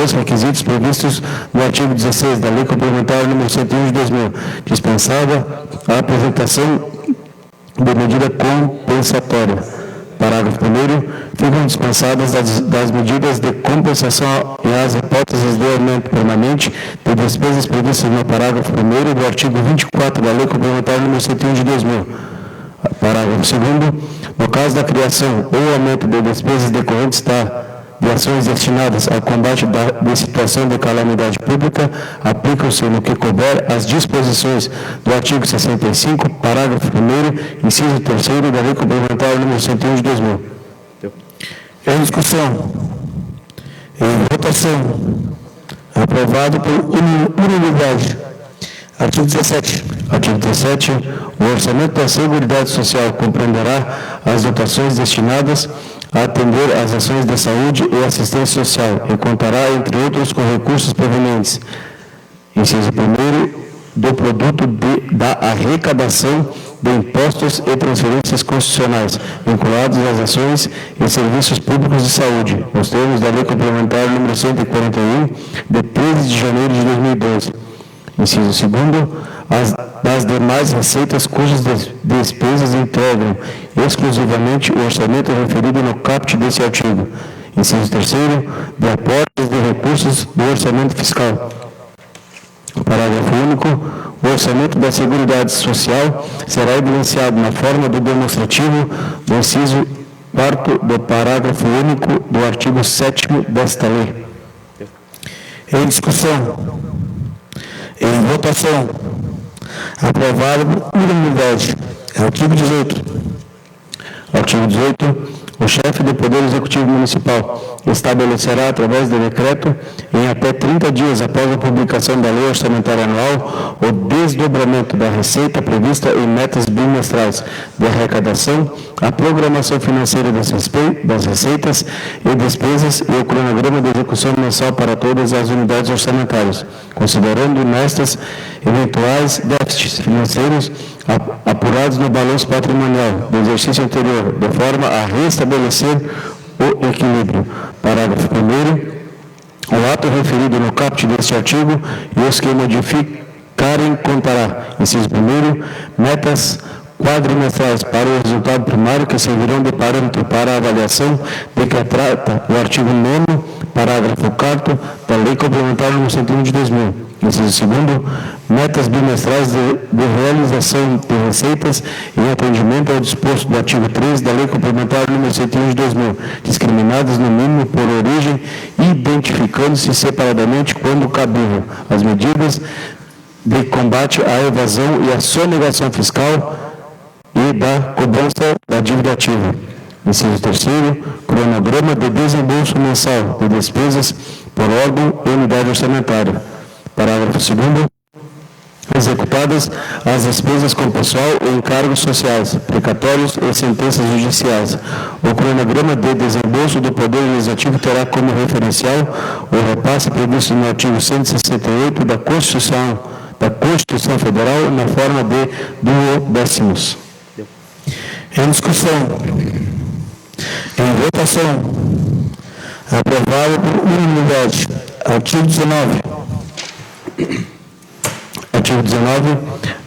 os requisitos previstos no artigo 16 da Lei Complementar nº 101 de 2000, dispensada a apresentação de medida compensatória. Parágrafo 1º, ficam dispensadas das medidas de compensação e as hipóteses de aumento permanente de despesas previstas no parágrafo 1º do artigo 24 da Lei Complementar nº 101 de 2000. Parágrafo 2º, no caso da criação ou aumento de despesas decorrentes de ações destinadas ao combate de situação de calamidade pública, aplicam-se no que couber as disposições do artigo 65, parágrafo 1º, inciso 3º da Lei Complementar nº 101 de 2000. Em discussão. Em votação. Aprovado por unanimidade. Artigo 17. Artigo 17. O orçamento da Seguridade Social compreenderá as dotações destinadas a atender às ações de saúde e assistência social e contará, entre outros, com recursos provenientes, inciso 1º, do produto da arrecadação de impostos e transferências constitucionais vinculados às ações e serviços públicos de saúde, nos termos da Lei Complementar nº 141, de 13 de janeiro de 2012. Inciso 2º, das demais receitas cujas despesas integram exclusivamente o orçamento referido no caput desse artigo. Inciso 3º, de aportes de recursos do orçamento fiscal. Parágrafo único. O orçamento da Seguridade Social será evidenciado na forma do demonstrativo do inciso 4º do parágrafo único do artigo 7º desta lei. Em discussão. Em votação. Aprovado por unanimidade. Artigo 18. Artigo 18. O chefe do Poder Executivo Municipal estabelecerá, através de decreto, em até 30 dias após a publicação da Lei Orçamentária Anual, o desdobramento da receita prevista em metas bimestrais de arrecadação, a programação financeira das receitas e despesas e o cronograma de execução mensal para todas as unidades orçamentárias, considerando nestas eventuais déficits financeiros apurados no balanço patrimonial do exercício anterior, de forma a restabelecer o equilíbrio. Parágrafo 1º. O ato referido no caput deste artigo e os que modificarem contará, inciso 1º, metas quadrimestrais para o resultado primário que servirão de parâmetro para a avaliação de que trata o artigo 9º, parágrafo 4º da Lei Complementar nº 101 de 2000. Inciso 2º, metas bimestrais de realização de receitas em atendimento ao disposto do artigo 3 da Lei Complementar nº 101 de 2000, discriminadas no mínimo por origem, identificando-se separadamente, quando cabível, as medidas de combate à evasão e à sonegação fiscal e da cobrança da dívida ativa. Inciso 3º, cronograma de desembolso mensal de despesas por órgão e unidade orçamentária. Parágrafo 2º. Executadas as despesas com pessoal e encargos sociais, precatórios e sentenças judiciais. O cronograma de desembolso do Poder Legislativo terá como referencial o repasse previsto no artigo 168 da Constituição Federal na forma de duodécimos. Em discussão. Em votação. Aprovado por unanimidade. Artigo 19. Artigo 19.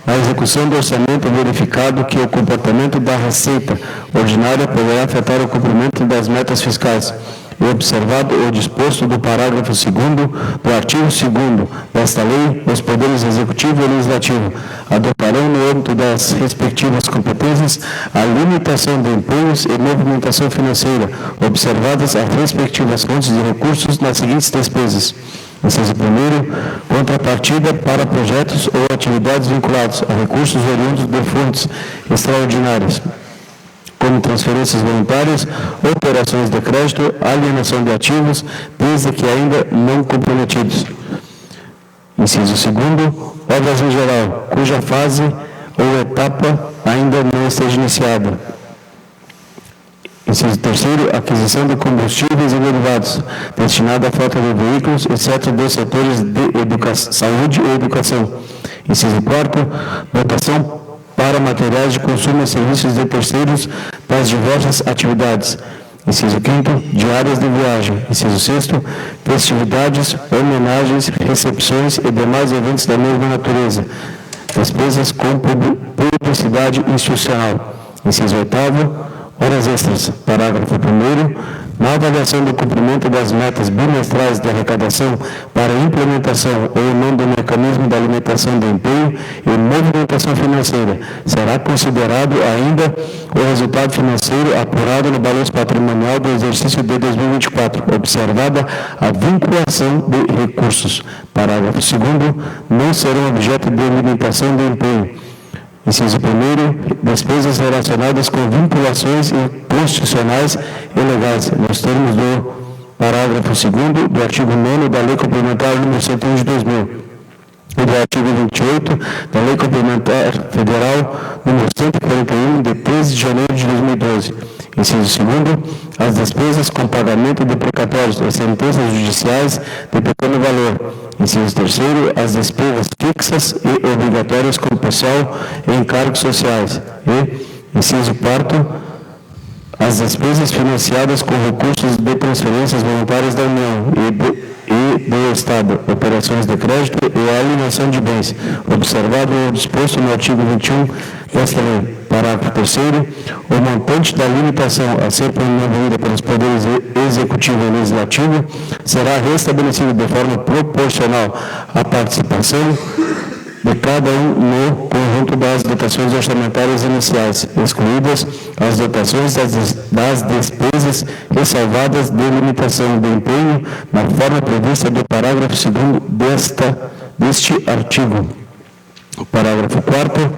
A execução do orçamento verificado que o comportamento da receita ordinária poderá afetar o cumprimento das metas fiscais e observado o disposto do parágrafo 2º do artigo 2º desta lei, os poderes executivo e legislativo adotarão no âmbito das respectivas competências a limitação de empenhos e movimentação financeira, observadas as respectivas fontes de recursos nas seguintes despesas. Inciso 1º, contrapartida para projetos ou atividades vinculados a recursos oriundos de fontes extraordinárias, como transferências voluntárias, operações de crédito, alienação de ativos, desde que ainda não comprometidos. Inciso 2º, obras em geral, cuja fase ou etapa ainda não esteja iniciada. Inciso 3º, aquisição de combustíveis e derivados, destinada à frota de veículos, exceto dos setores de saúde e educação. Inciso 4º, dotação para materiais de consumo e serviços de terceiros das diversas atividades. Inciso 5º, diárias de viagem. Inciso 6º, festividades, homenagens, recepções e demais eventos da mesma natureza. Despesas com publicidade institucional. Inciso 8º, horas extras. Parágrafo 1º, na avaliação do cumprimento das metas bimestrais de arrecadação para implementação ou não do mecanismo da alimentação de empenho e movimentação financeira, será considerado ainda o resultado financeiro apurado no balanço patrimonial do exercício de 2024, observada a vinculação de recursos. Parágrafo 2º, não serão objeto de limitação de empenho. Inciso 1º, despesas relacionadas com vinculações constitucionais e legais, nos termos do parágrafo 2º do artigo 9º da Lei Complementar nº 101 de 2000 e do artigo 28 da Lei Complementar Federal nº 141 de 13 de janeiro de 2012. Inciso 2º, as despesas com pagamento de precatórios e sentenças judiciais de pequeno valor. Inciso 3º, as despesas fixas e obrigatórias com pessoal e encargos sociais. E, inciso 4º, as despesas financiadas com recursos de transferências voluntárias da União e do Estado, operações de crédito e a alienação de bens, observado o disposto no artigo 21 desta lei. Parágrafo 3º, o montante da limitação a ser promovida pelos poderes executivo e legislativo será restabelecido de forma proporcional à participação de cada um no conjunto das dotações orçamentárias iniciais, excluídas as dotações das despesas ressalvadas de limitação de empenho na forma prevista do parágrafo 2º deste artigo. Parágrafo 4º.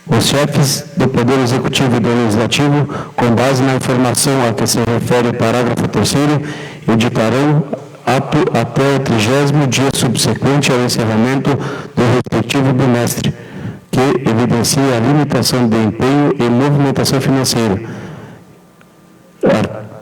Os chefes do Poder Executivo e do Legislativo, com base na informação a que se refere o parágrafo 3º, editarão ato até o 30º dia subsequente ao encerramento do respectivo bimestre, que evidencia a limitação de empenho e movimentação financeira.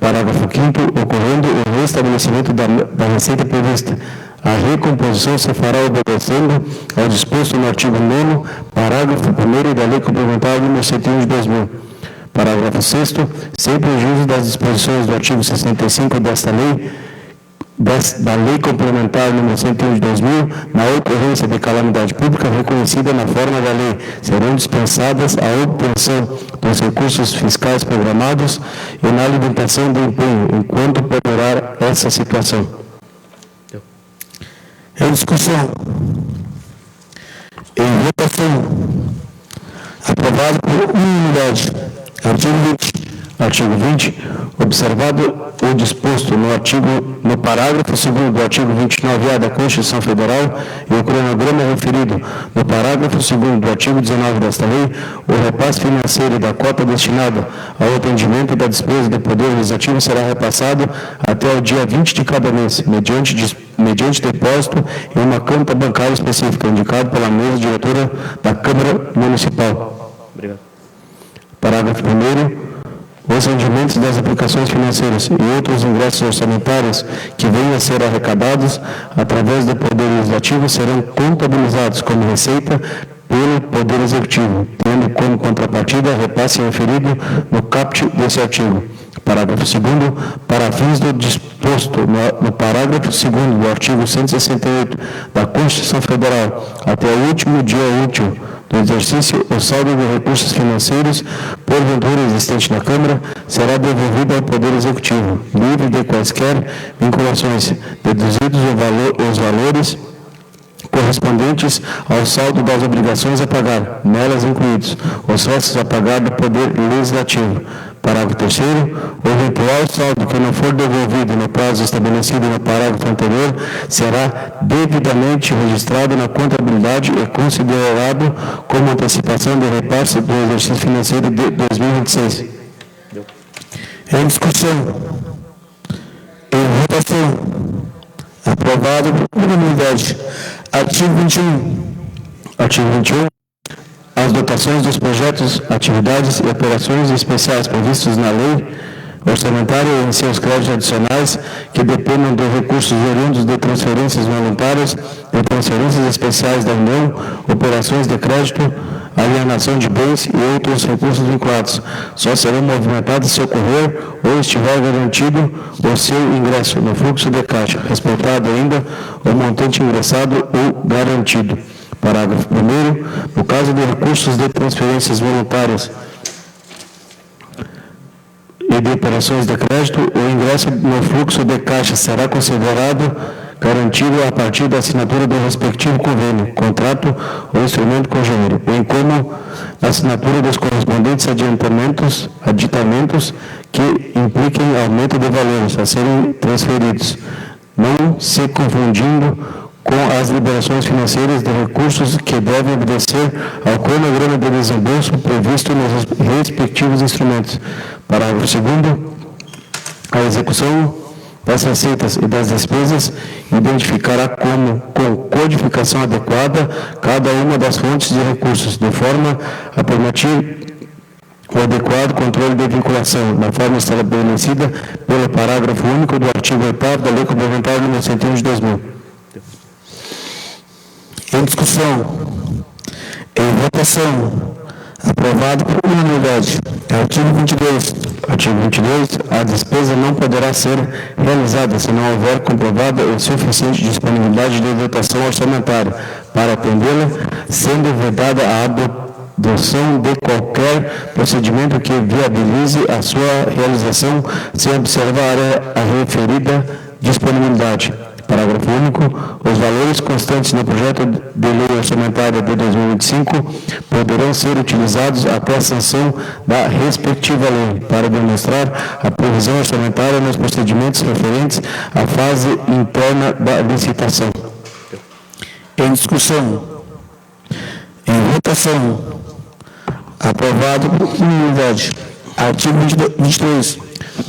Parágrafo 5º, ocorrendo o restabelecimento da receita prevista. A recomposição se fará obedecendo ao disposto no artigo 9º, parágrafo 1º da Lei Complementar nº 101 de 2000. Parágrafo 6º, sem prejuízo das disposições do artigo 65 desta lei, da Lei Complementar nº 101 de 2000, na ocorrência de calamidade pública reconhecida na forma da lei, serão dispensadas a obtenção dos recursos fiscais programados e na limitação do empenho, enquanto perdurará essa situação. Em discussão. Em votação. Aprovado por unanimidade. Artigo 20. Observado o disposto no parágrafo 2º do artigo 29A da Constituição Federal e o cronograma referido no parágrafo 2º do artigo 19 desta lei, o repasse financeiro da cota destinada ao atendimento da despesa do Poder Legislativo será repassado até o dia 20 de cada mês, mediante depósito em uma conta bancária específica, indicado pela mesa diretora da Câmara Municipal. Obrigado. Parágrafo 1º. Os rendimentos das aplicações financeiras e outros ingressos orçamentários que venham a ser arrecadados através do Poder Legislativo serão contabilizados como receita pelo Poder Executivo, tendo como contrapartida repasse referido no caput desse artigo. Parágrafo 2º, para fins do disposto no parágrafo 2º do artigo 168 da Constituição Federal, até o último dia útil do exercício, o saldo de recursos financeiros, porventura existente na Câmara, será devolvido ao Poder Executivo, livre de quaisquer vinculações, deduzidos os valores correspondentes ao saldo das obrigações a pagar, nelas incluídos os sócios a pagar do Poder Legislativo. Parágrafo 3º, o eventual saldo que não for devolvido no prazo estabelecido no parágrafo anterior será devidamente registrado na contabilidade e considerado como antecipação de repasse do exercício financeiro de 2026. Em discussão. Em votação. Aprovado por unanimidade. Artigo 21. Artigo 21. As dotações dos projetos, atividades e operações especiais previstos na lei orçamentária e em seus créditos adicionais que dependam de recursos oriundos de transferências voluntárias, de transferências especiais da União, operações de crédito, alienação de bens e outros recursos vinculados, só serão movimentados se ocorrer ou estiver garantido o seu ingresso no fluxo de caixa, respeitado ainda o montante ingressado ou garantido. Parágrafo 1º. No caso de recursos de transferências voluntárias e de operações de crédito, o ingresso no fluxo de caixa será considerado garantido a partir da assinatura do respectivo convênio, contrato ou instrumento congênero, bem como a assinatura dos correspondentes aditamentos que impliquem aumento de valores a serem transferidos, não se confundindo com as liberações financeiras de recursos que devem obedecer ao cronograma de desembolso previsto nos respectivos instrumentos. Parágrafo 2º. A execução das receitas e das despesas identificará com codificação adequada cada uma das fontes de recursos, de forma a permitir o adequado controle de vinculação, na forma estabelecida pelo parágrafo único do artigo 8º da Lei Complementar nº 101 de 2000. Em discussão. Em votação. Aprovado por unanimidade. Artigo 22. Artigo 22. A despesa não poderá ser realizada se não houver comprovada ou suficiente disponibilidade de dotação orçamentária para atendê-la, sendo vedada a adoção de qualquer procedimento que viabilize a sua realização sem observar a referida disponibilidade. Parágrafo único. Os valores constantes no projeto de lei orçamentária de 2025 poderão ser utilizados até a sanção da respectiva lei para demonstrar a previsão orçamentária nos procedimentos referentes à fase interna da licitação. Em discussão. Em votação. Aprovado por unanimidade. Artigo 23.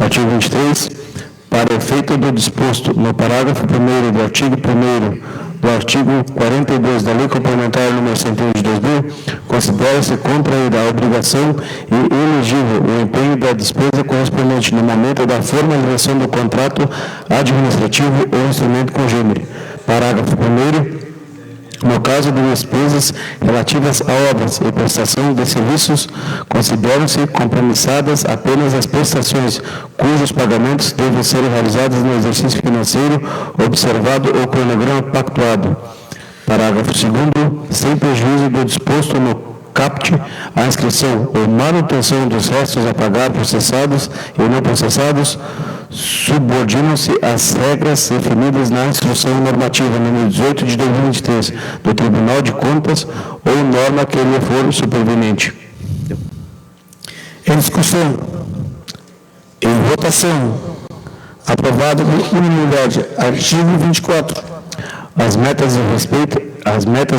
Artigo 23. Para efeito do disposto no parágrafo 1º do artigo 1º do artigo 42 da Lei Complementar nº 101 de 2000, considera-se contraída a obrigação e elegível o empenho da despesa correspondente no momento da formalização do contrato administrativo ou instrumento congênero. Parágrafo 1º. No caso de despesas relativas a obras e prestação de serviços, consideram-se compromissadas apenas as prestações cujos pagamentos devem ser realizados no exercício financeiro, observado o cronograma pactuado. Parágrafo 2º. Sem prejuízo do disposto no caput, a inscrição ou manutenção dos restos a pagar processados e não processados subordinam-se às regras definidas na Instrução Normativa número 18 de 2023 do Tribunal de Contas ou norma que lhe for superveniente. Em discussão. Em votação. Aprovado por unanimidade. Artigo 24. As metas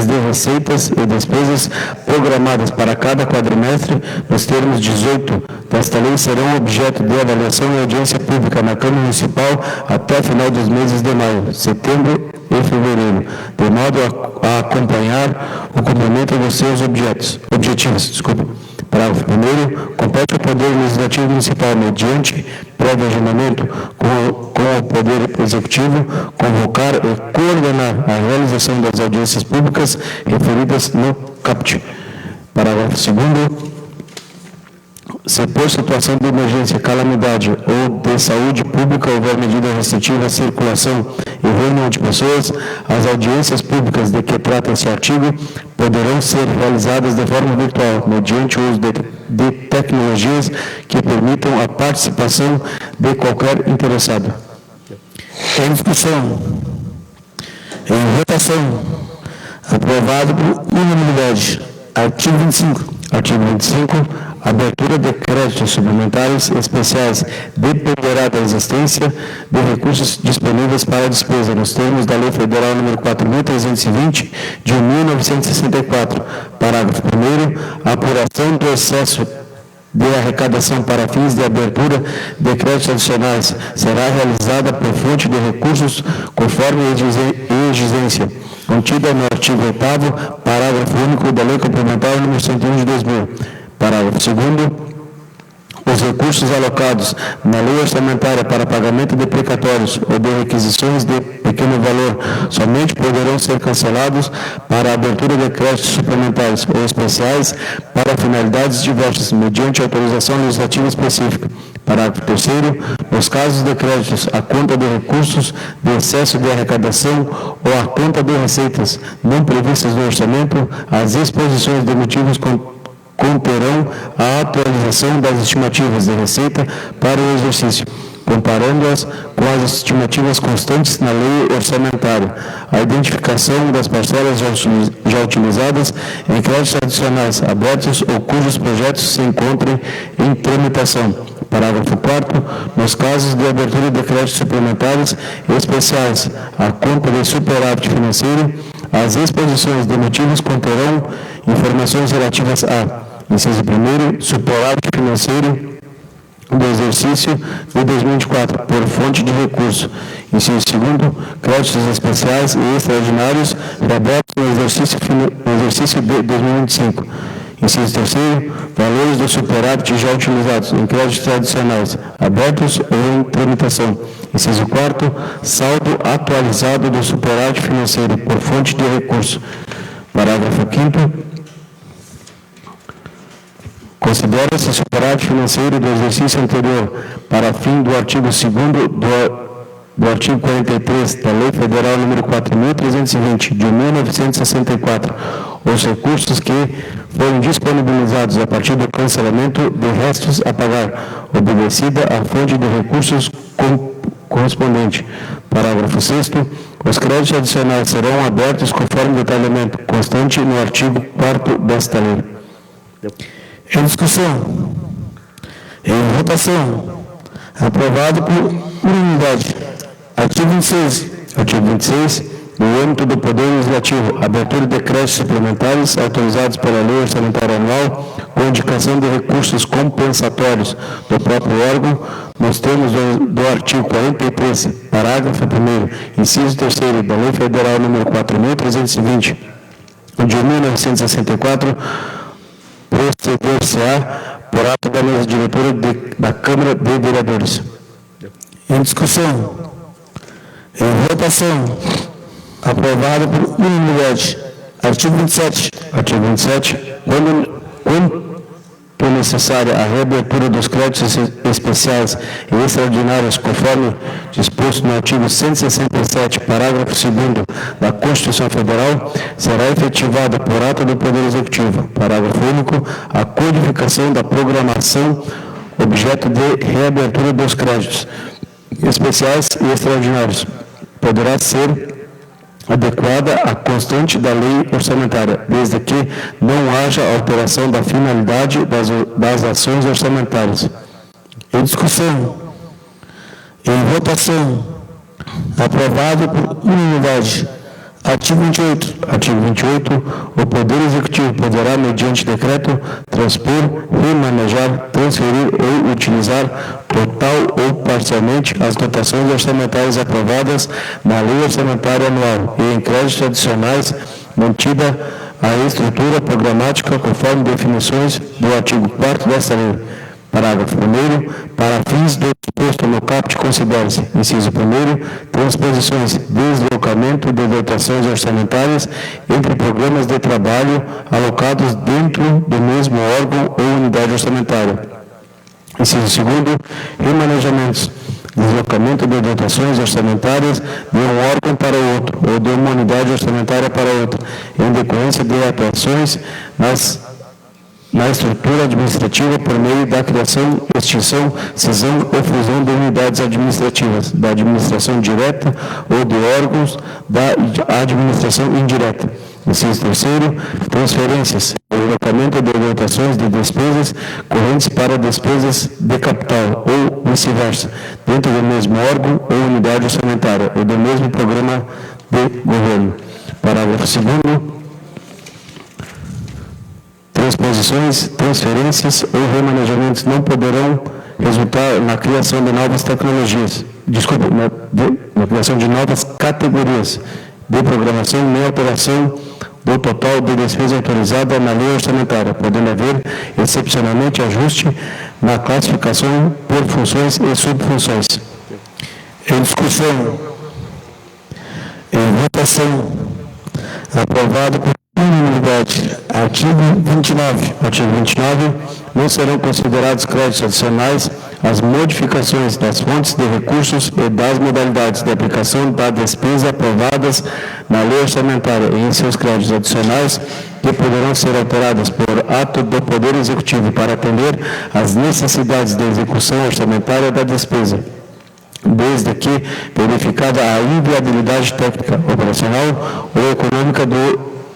de receitas e despesas programadas para cada quadrimestre, nos termos 18 desta lei, serão objeto de avaliação e audiência pública na Câmara Municipal até final dos meses de maio, setembro e fevereiro, de modo a acompanhar o cumprimento dos seus objetivos. Parágrafo 1º. Compete ao Poder Legislativo Municipal, mediante prévio agendamento com o Poder Executivo, convocar e coordenar a realização das audiências públicas referidas no caput. Parágrafo 2º. Se por situação de emergência, calamidade ou de saúde pública houver medida restritiva à circulação e reunião de pessoas, as audiências públicas de que trata esse artigo poderão ser realizadas de forma virtual, mediante o uso de tecnologias que permitam a participação de qualquer interessado. Em discussão. Em votação. Aprovado por unanimidade. Artigo 25. Artigo 25. A abertura de créditos suplementares especiais dependerá da existência de recursos disponíveis para a despesa, nos termos da Lei Federal nº 4.320, de 1964. Parágrafo 1º. A apuração do excesso de arrecadação para fins de abertura de créditos adicionais será realizada por fonte de recursos conforme a exigência contida no artigo 8º, parágrafo único da Lei Complementar nº 101 de 2000. Parágrafo 2º. Os recursos alocados na lei orçamentária para pagamento de precatórios ou de requisições de pequeno valor somente poderão ser cancelados para a abertura de créditos suplementares ou especiais para finalidades diversas, mediante autorização legislativa específica. Parágrafo 3º. Nos casos de créditos à conta de recursos de excesso de arrecadação ou à conta de receitas não previstas no orçamento, as exposições de motivos conterão a atualização das estimativas de receita para o exercício, comparando-as com as estimativas constantes na lei orçamentária, a identificação das parcelas já utilizadas em créditos adicionais abertos ou cujos projetos se encontrem em tramitação. Parágrafo 4º. Nos casos de abertura de créditos suplementares especiais à conta de superávit financeiro, as exposições de motivos conterão informações relativas a: inciso 1º, superávit financeiro do exercício de 2024 por fonte de recurso. Inciso 2º, créditos especiais e extraordinários abertos no exercício de 2025. Inciso 3º, valores do superávit já utilizados em créditos adicionais abertos ou em tramitação. Inciso 4º, saldo atualizado do superávit financeiro por fonte de recurso. Parágrafo 5º. Considera-se superávit financeiro do exercício anterior para fim do artigo 2º do artigo 43 da Lei Federal nº 4.320, de 1964, os recursos que foram disponibilizados a partir do cancelamento de restos a pagar, obedecida a fonte de recursos correspondente. Parágrafo 6º. Os créditos adicionais serão abertos conforme detalhamento constante no artigo 4º desta lei. Em discussão. Em votação. Aprovado por unanimidade. Artigo 26. Artigo 26. No âmbito do Poder Legislativo, abertura de créditos suplementares autorizados pela Lei Orçamentária Anual, com indicação de recursos compensatórios do próprio órgão, nos termos do artigo 43, parágrafo 1º, inciso 3º da Lei Federal nº 4.320, de 1964, proceder-se-á por ato da mesa diretora da Câmara de Vereadores. Em discussão. Em votação. Aprovado por unanimidade. Artigo 27. Artigo 27. Quando necessária a reabertura dos créditos especiais e extraordinários, conforme disposto no artigo 167, parágrafo 2º da Constituição Federal, será efetivada por ato do Poder Executivo. Parágrafo único. A codificação da programação objeto de reabertura dos créditos especiais e extraordinários poderá ser adequada à constante da lei orçamentária, desde que não haja alteração da finalidade das ações orçamentárias. Em discussão. Em votação. Aprovado por unanimidade. Artigo 28. Artigo 28. O Poder Executivo poderá, mediante decreto, transpor, remanejar, transferir ou utilizar total ou parcialmente as dotações orçamentárias aprovadas na Lei Orçamentária Anual e em créditos adicionais, mantida a estrutura programática conforme definições do artigo 4º desta lei. Parágrafo 1º. Para fins do disposto no caput, considera-se, inciso 1º, transposições, deslocamento de dotações orçamentárias entre programas de trabalho alocados dentro do mesmo órgão ou unidade orçamentária. Inciso 2º, remanejamentos, deslocamento de dotações orçamentárias de um órgão para o outro ou de uma unidade orçamentária para outra, em decorrência de atuações na estrutura administrativa por meio da criação, extinção, cisão ou fusão de unidades administrativas, da administração direta ou de órgãos da administração indireta. Inciso terceiro, transferências, deslocamento de orientações de despesas correntes para despesas de capital ou vice-versa, dentro do mesmo órgão ou unidade orçamentária ou do mesmo programa de governo. Parágrafo 2º, transposições, transferências ou remanejamentos não poderão resultar na criação de novas tecnologias, na criação de novas categorias de programação nem alteração do total de despesa autorizada na lei orçamentária, podendo haver excepcionalmente ajuste na classificação por funções e subfunções. Em discussão, em votação, aprovado por unanimidade. Artigo 29. Artigo 29. Não serão considerados créditos adicionais as modificações das fontes de recursos e das modalidades de aplicação da despesa aprovadas na lei orçamentária e em seus créditos adicionais, que poderão ser alteradas por ato do Poder Executivo para atender às necessidades de execução orçamentária da despesa, desde que verificada a inviabilidade técnica, operacional ou econômica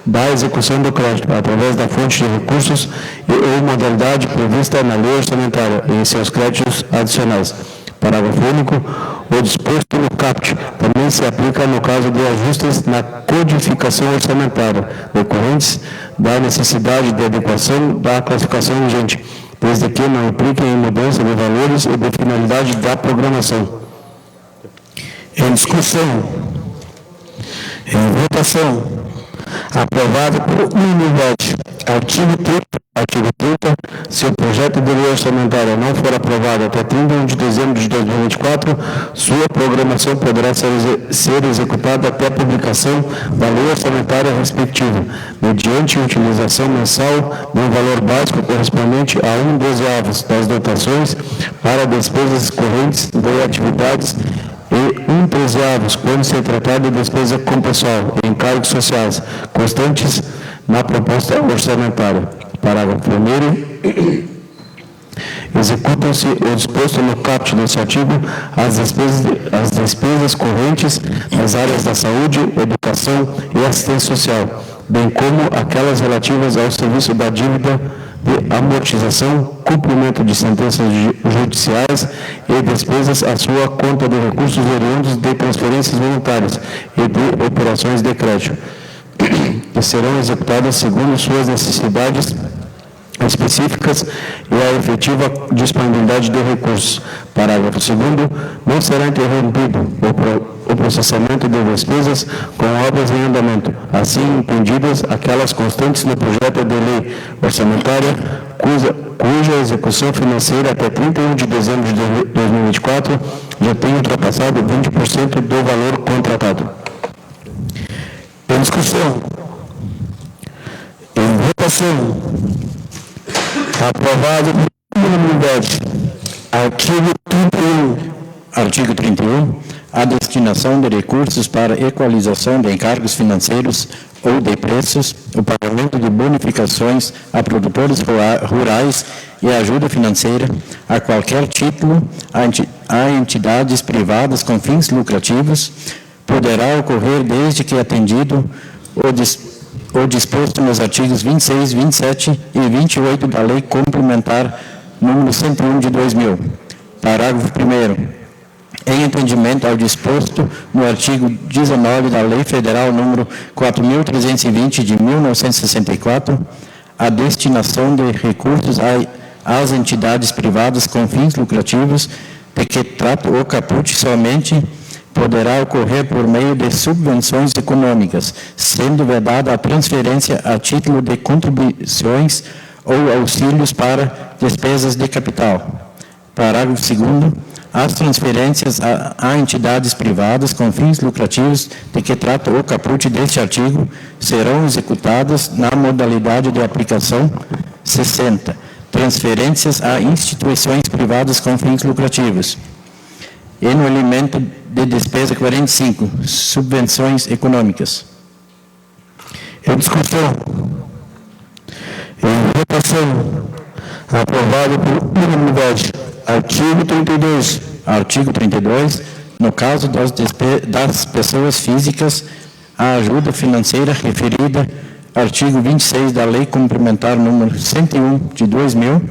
da execução do crédito, através da fonte de recursos ou modalidade prevista na lei orçamentária e em seus créditos adicionais. Parágrafo único. O disposto no CAPT também se aplica no caso de ajustes na codificação orçamentária, decorrentes da necessidade de adequação da classificação vigente, desde que não impliquem em mudança de valores e de finalidade da programação. Em discussão, em votação, aprovado por unanimidade. Artigo 30. Artigo 30. Se o projeto de lei orçamentária não for aprovado até 31 de dezembro de 2024, sua programação poderá ser executada até a publicação da lei orçamentária respectiva, mediante utilização mensal de um valor básico correspondente a 1/12 das dotações para despesas correntes de atividades e 1/13 quando se tratar de despesa com pessoal e encargos sociais constantes na proposta orçamentária. Parágrafo 1º. Executam-se o disposto no caput deste artigo as despesas correntes nas áreas da saúde, educação e assistência social, bem como aquelas relativas ao serviço da dívida de amortização, cumprimento de sentenças judiciais e despesas à sua conta de recursos oriundos de transferências voluntárias e de operações de crédito, que serão executadas segundo suas necessidades específicas e a efetiva disponibilidade de recursos. Parágrafo 2º. Não será interrompido o processamento de despesas com obras em andamento, assim entendidas aquelas constantes no projeto de lei orçamentária cuja execução financeira até 31 de dezembro de 2024 já tenha ultrapassado 20% do valor contratado. Em discussão, em votação, aprovado por unanimidade. Artigo 31. Artigo 31. A destinação de recursos para equalização de encargos financeiros ou de preços, o pagamento de bonificações a produtores rurais e a ajuda financeira a qualquer título a entidades privadas com fins lucrativos poderá ocorrer desde que atendido o disposto nos artigos 26, 27 e 28 da Lei Complementar número 101 de 2000. Parágrafo 1º. Em entendimento ao disposto no artigo 19 da Lei Federal número 4.320 de 1964, a destinação de recursos às entidades privadas com fins lucrativos, de que trata o caput somente, poderá ocorrer por meio de subvenções econômicas, sendo vedada a transferência a título de contribuições ou auxílios para despesas de capital. Parágrafo 2º. As transferências a entidades privadas com fins lucrativos de que trata o caput deste artigo serão executadas na modalidade de aplicação 60. Transferências a instituições privadas com fins lucrativos. E no elemento de despesa 45, subvenções econômicas. Em discussão, em votação, aprovado por unanimidade. Artigo 32. Artigo 32. No caso das pessoas físicas, a ajuda financeira referida artigo 26 da Lei Complementar número 101 de 2000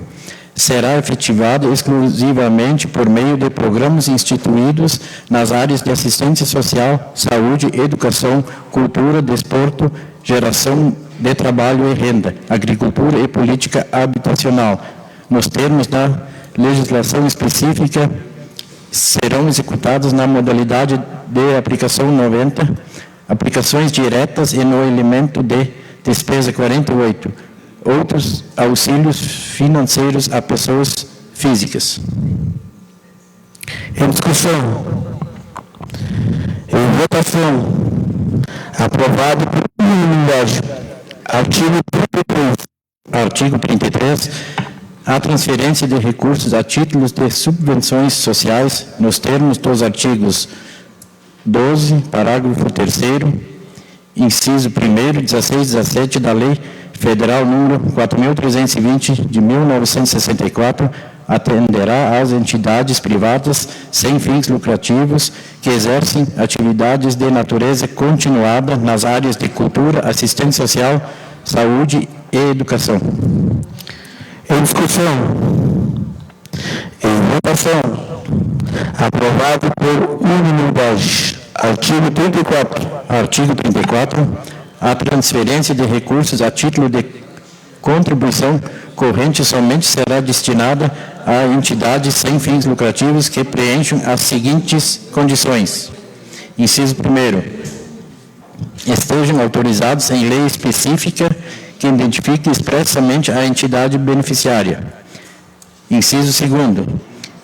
será efetivada exclusivamente por meio de programas instituídos nas áreas de assistência social, saúde, educação, cultura, desporto, geração de trabalho e renda, agricultura e política habitacional. Nos termos da legislação específica, serão executadas na modalidade de aplicação 90, aplicações diretas e no elemento de despesa 48, outros auxílios financeiros a pessoas físicas. Em discussão. Em votação. Aprovado por unanimidade. Artigo 33. Artigo 33. A transferência de recursos a títulos de subvenções sociais, nos termos dos artigos 12, parágrafo 3º, inciso 1º, 16 e 17 da Lei Federal número 4.320, de 1964, atenderá às entidades privadas sem fins lucrativos que exercem atividades de natureza continuada nas áreas de cultura, assistência social, saúde e educação. Em discussão. Em votação. Aprovado por unanimidade. Artigo 34. Artigo 34. A transferência de recursos a título de contribuição corrente somente será destinada a entidades sem fins lucrativos que preencham as seguintes condições. Inciso 1º. Estejam autorizados em lei específica que identifique expressamente a entidade beneficiária. Inciso 2º.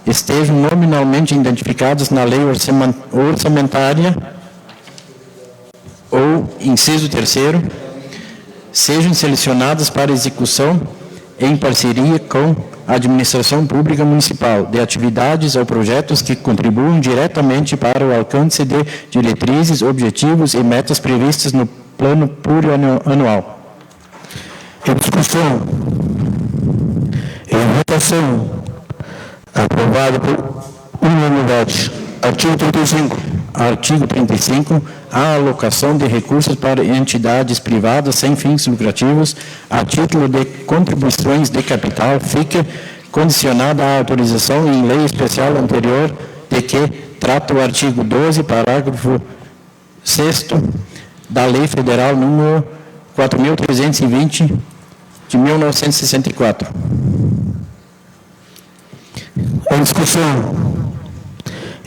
Estejam nominalmente identificados na lei orçamentária. Ou, inciso 3º, sejam selecionadas para execução em parceria com a administração pública municipal de atividades ou projetos que contribuam diretamente para o alcance de diretrizes, objetivos e metas previstas no plano plurianual. Em discussão. Em votação. Aprovado por unanimidade. Artigo 35. Artigo 35. A alocação de recursos para entidades privadas sem fins lucrativos a título de contribuições de capital fica condicionada à autorização em lei especial anterior de que trata o artigo 12, parágrafo 6º da Lei Federal número 4.320 de 1964. Em discussão.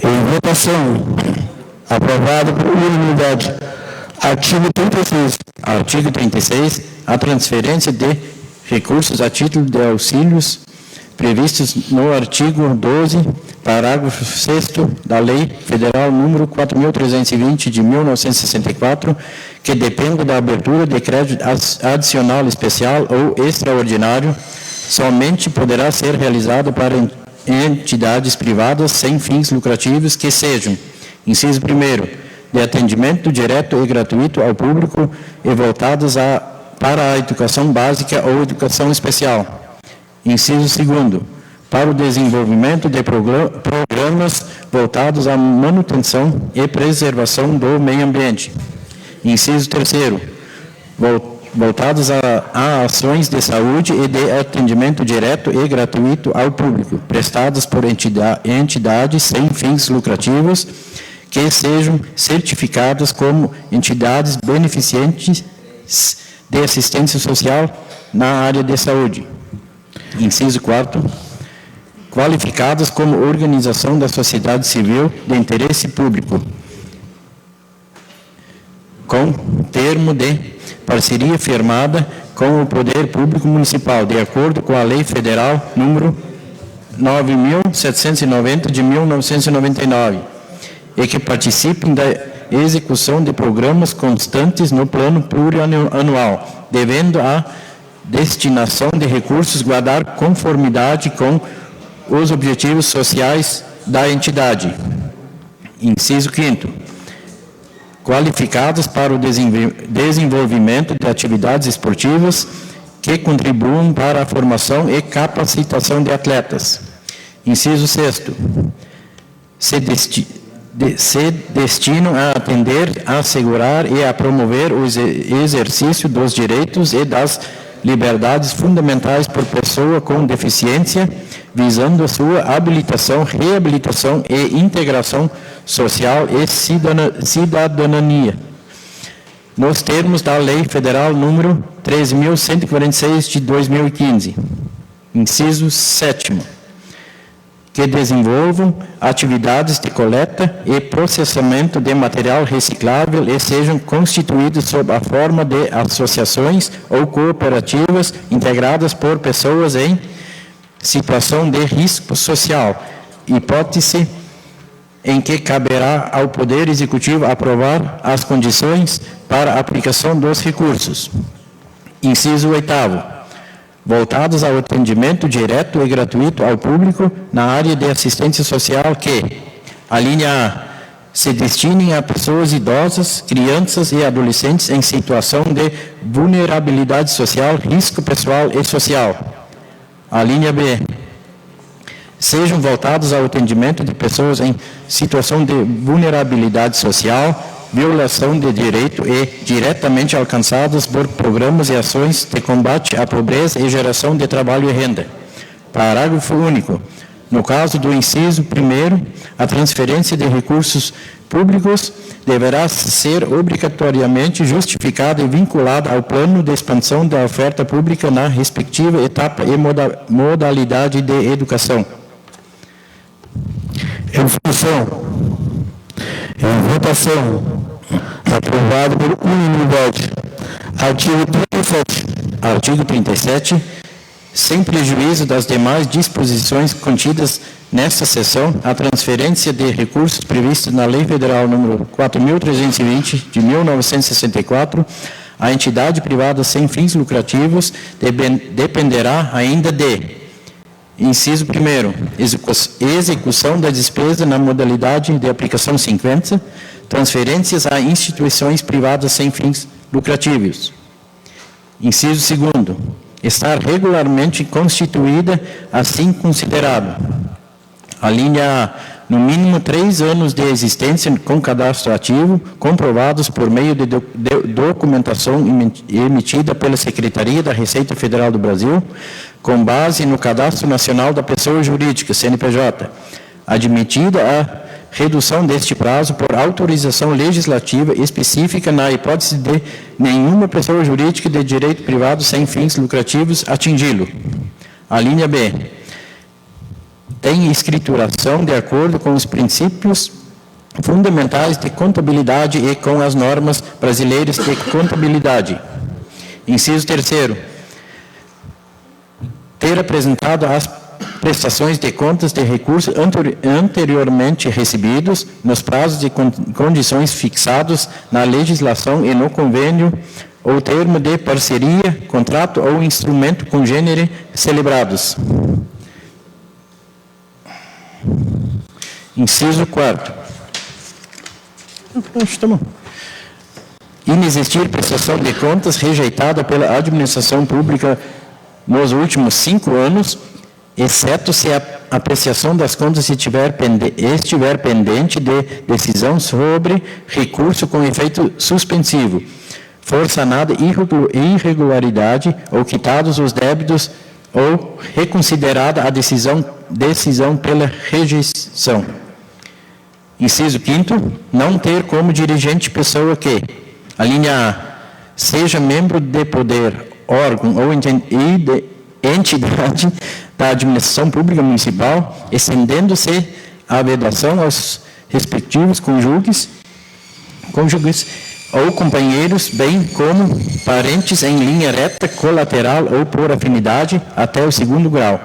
Em votação. Aprovado por unanimidade. Artigo 36. Artigo 36. A transferência de recursos a título de auxílios previstos no artigo 12, parágrafo 6º da Lei Federal número 4.320 de 1964, que depende da abertura de crédito adicional especial ou extraordinário, somente poderá ser realizado para entidades privadas sem fins lucrativos que sejam: inciso 1º, de atendimento direto e gratuito ao público e voltados para a educação básica ou educação especial. Inciso 2º, para o desenvolvimento de programas voltados à manutenção e preservação do meio ambiente. Inciso 3º, voltados a ações de saúde e de atendimento direto e gratuito ao público, prestadas por entidades sem fins lucrativos, que sejam certificadas como entidades beneficentes de assistência social na área de saúde. Inciso 4º, qualificadas como organização da sociedade civil de interesse público, com termo de parceria firmada com o Poder Público Municipal, de acordo com a Lei Federal número 9.790 de 1999, e que participem da execução de programas constantes no plano plurianual, devendo a destinação de recursos guardar conformidade com os objetivos sociais da entidade. Inciso 5º, qualificados para o desenvolvimento de atividades esportivas que contribuam para a formação e capacitação de atletas. Inciso 6º, se se destinam a atender, a assegurar e a promover o exercício dos direitos e das liberdades fundamentais por pessoa com deficiência, visando a sua habilitação, reabilitação e integração social e cidadania, nos termos da Lei Federal número 13.146 de 2015, inciso 7º, que desenvolvam atividades de coleta e processamento de material reciclável e sejam constituídos sob a forma de associações ou cooperativas integradas por pessoas em situação de risco social, hipótese em que caberá ao Poder Executivo aprovar as condições para a aplicação dos recursos. Inciso 8º. Voltados ao atendimento direto e gratuito ao público na área de assistência social que, a linha A, se destinem a pessoas idosas, crianças e adolescentes em situação de vulnerabilidade social, risco pessoal e social. A linha B, sejam voltados ao atendimento de pessoas em situação de vulnerabilidade social, violação de direito e diretamente alcançadas por programas e ações de combate à pobreza e geração de trabalho e renda. Parágrafo único. No caso do inciso 1º, a transferência de recursos públicos deverá ser obrigatoriamente justificada e vinculada ao plano de expansão da oferta pública na respectiva etapa e modalidade de educação. Em votação, aprovado por unanimidade. Artigo 37. Artigo 37. Sem prejuízo das demais disposições contidas nesta seção, a transferência de recursos previstos na Lei Federal número 4.320, de 1964, à entidade privada sem fins lucrativos, dependerá ainda de: inciso 1º, execução da despesa na modalidade de aplicação 50, transferências a instituições privadas sem fins lucrativos. Inciso 2º, estar regularmente constituída, assim considerado. A linha A, no mínimo 3 anos de existência com cadastro ativo, comprovados por meio de documentação emitida pela Secretaria da Receita Federal do Brasil, com base no Cadastro Nacional da Pessoa Jurídica, CNPJ, admitida a redução deste prazo por autorização legislativa específica na hipótese de nenhuma pessoa jurídica de direito privado sem fins lucrativos atingi-lo. A linha B, tem escrituração de acordo com os princípios fundamentais de contabilidade e com as normas brasileiras de contabilidade. Inciso 3º, ter apresentado as prestações de contas de recursos anteriormente recebidos nos prazos e condições fixados na legislação e no convênio ou termo de parceria, contrato ou instrumento congênere celebrados. Inciso 4º. Inexistir prestação de contas rejeitada pela administração pública nos últimos 5 anos, exceto se a apreciação das contas estiver pendente de decisão sobre recurso com efeito suspensivo, for sanada irregularidade ou quitados os débitos ou reconsiderada a decisão pela rejeição. Inciso 5º, não ter como dirigente pessoa que, a linha A, seja membro de poder, órgão ou entidade da administração pública municipal, estendendo-se a vedação aos respectivos cônjuges ou companheiros, bem como parentes em linha reta, colateral ou por afinidade, até o 2º grau.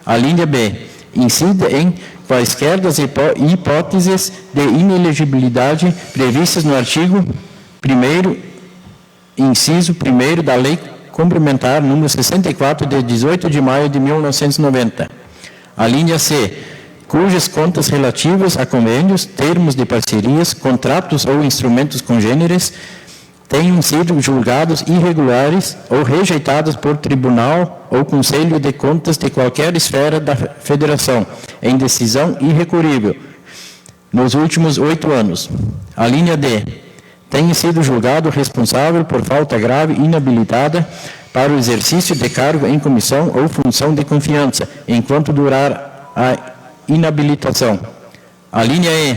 A linha B, incida em quaisquer das hipóteses de inelegibilidade previstas no artigo 1º, inciso 1º da Lei Complementar número 64, de 18 de maio de 1990. A linha C, cujas contas relativas a convênios, termos de parcerias, contratos ou instrumentos congêneres tenham sido julgados irregulares ou rejeitados por tribunal ou conselho de contas de qualquer esfera da federação, em decisão irrecurível, nos últimos 8 anos. A linha D. Tenha sido julgado responsável por falta grave e inabilitada para o exercício de cargo em comissão ou função de confiança, enquanto durar a inabilitação. A linha E.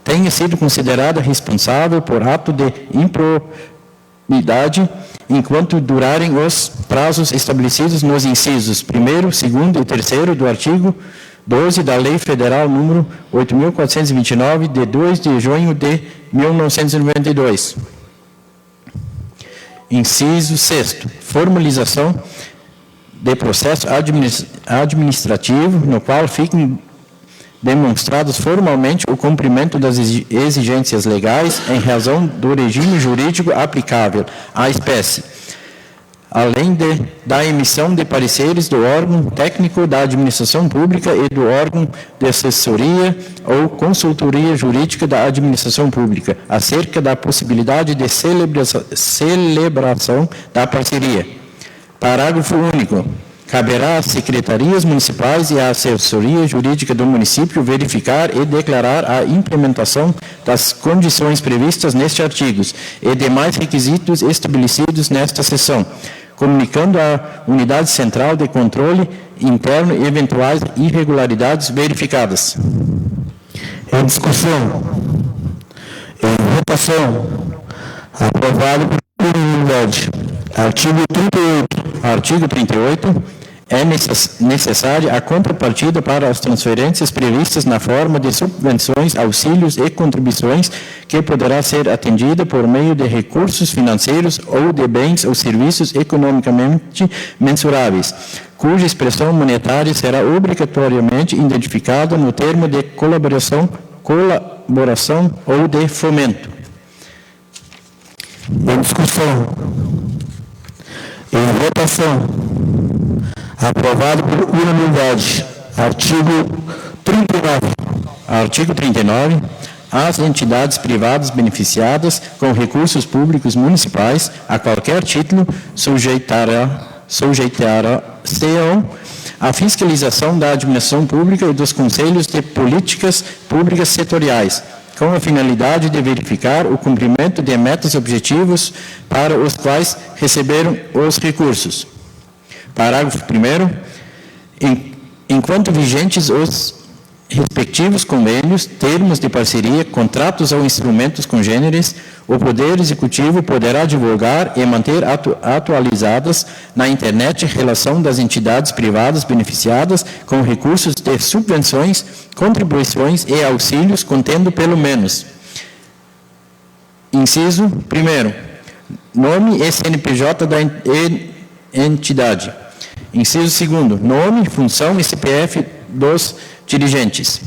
Tenha sido considerada responsável por ato de improbidade, enquanto durarem os prazos estabelecidos nos incisos 1º, 2º e 3º do artigo 12 da Lei Federal número 8.429, de 2 de junho de 1992. Inciso 6º. Formalização de processo administrativo no qual fiquem demonstrados formalmente o cumprimento das exigências legais em razão do regime jurídico aplicável à espécie, além da emissão de pareceres do órgão técnico da administração pública e do órgão de assessoria ou consultoria jurídica da administração pública, acerca da possibilidade de celebração da parceria. Parágrafo único. Caberá às secretarias municipais e à assessoria jurídica do município verificar e declarar a implementação das condições previstas nestes artigos e demais requisitos estabelecidos nesta seção, comunicando à Unidade Central de Controle Interno eventuais irregularidades verificadas. Em discussão. Em votação. Aprovado por unanimidade. Artigo 38. Artigo 38. É necessária a contrapartida para as transferências previstas na forma de subvenções, auxílios e contribuições, que poderá ser atendida por meio de recursos financeiros ou de bens ou serviços economicamente mensuráveis, cuja expressão monetária será obrigatoriamente identificada no termo de colaboração ou de fomento. Em discussão. Em votação. Aprovado por unanimidade. Artigo 39. Artigo 39. As entidades privadas beneficiadas com recursos públicos municipais, a qualquer título, sujeitar-se-ão à fiscalização da administração pública e dos conselhos de políticas públicas setoriais, com a finalidade de verificar o cumprimento de metas e objetivos para os quais receberam os recursos. Parágrafo 1º. Enquanto vigentes os respectivos convênios, termos de parceria, contratos ou instrumentos congêneres, o Poder Executivo poderá divulgar e manter atualizadas na internet relação das entidades privadas beneficiadas com recursos de subvenções, contribuições e auxílios, contendo pelo menos. Inciso 1º. Nome e CNPJ da entidade. Inciso 2º. Nome, função e CPF dos dirigentes.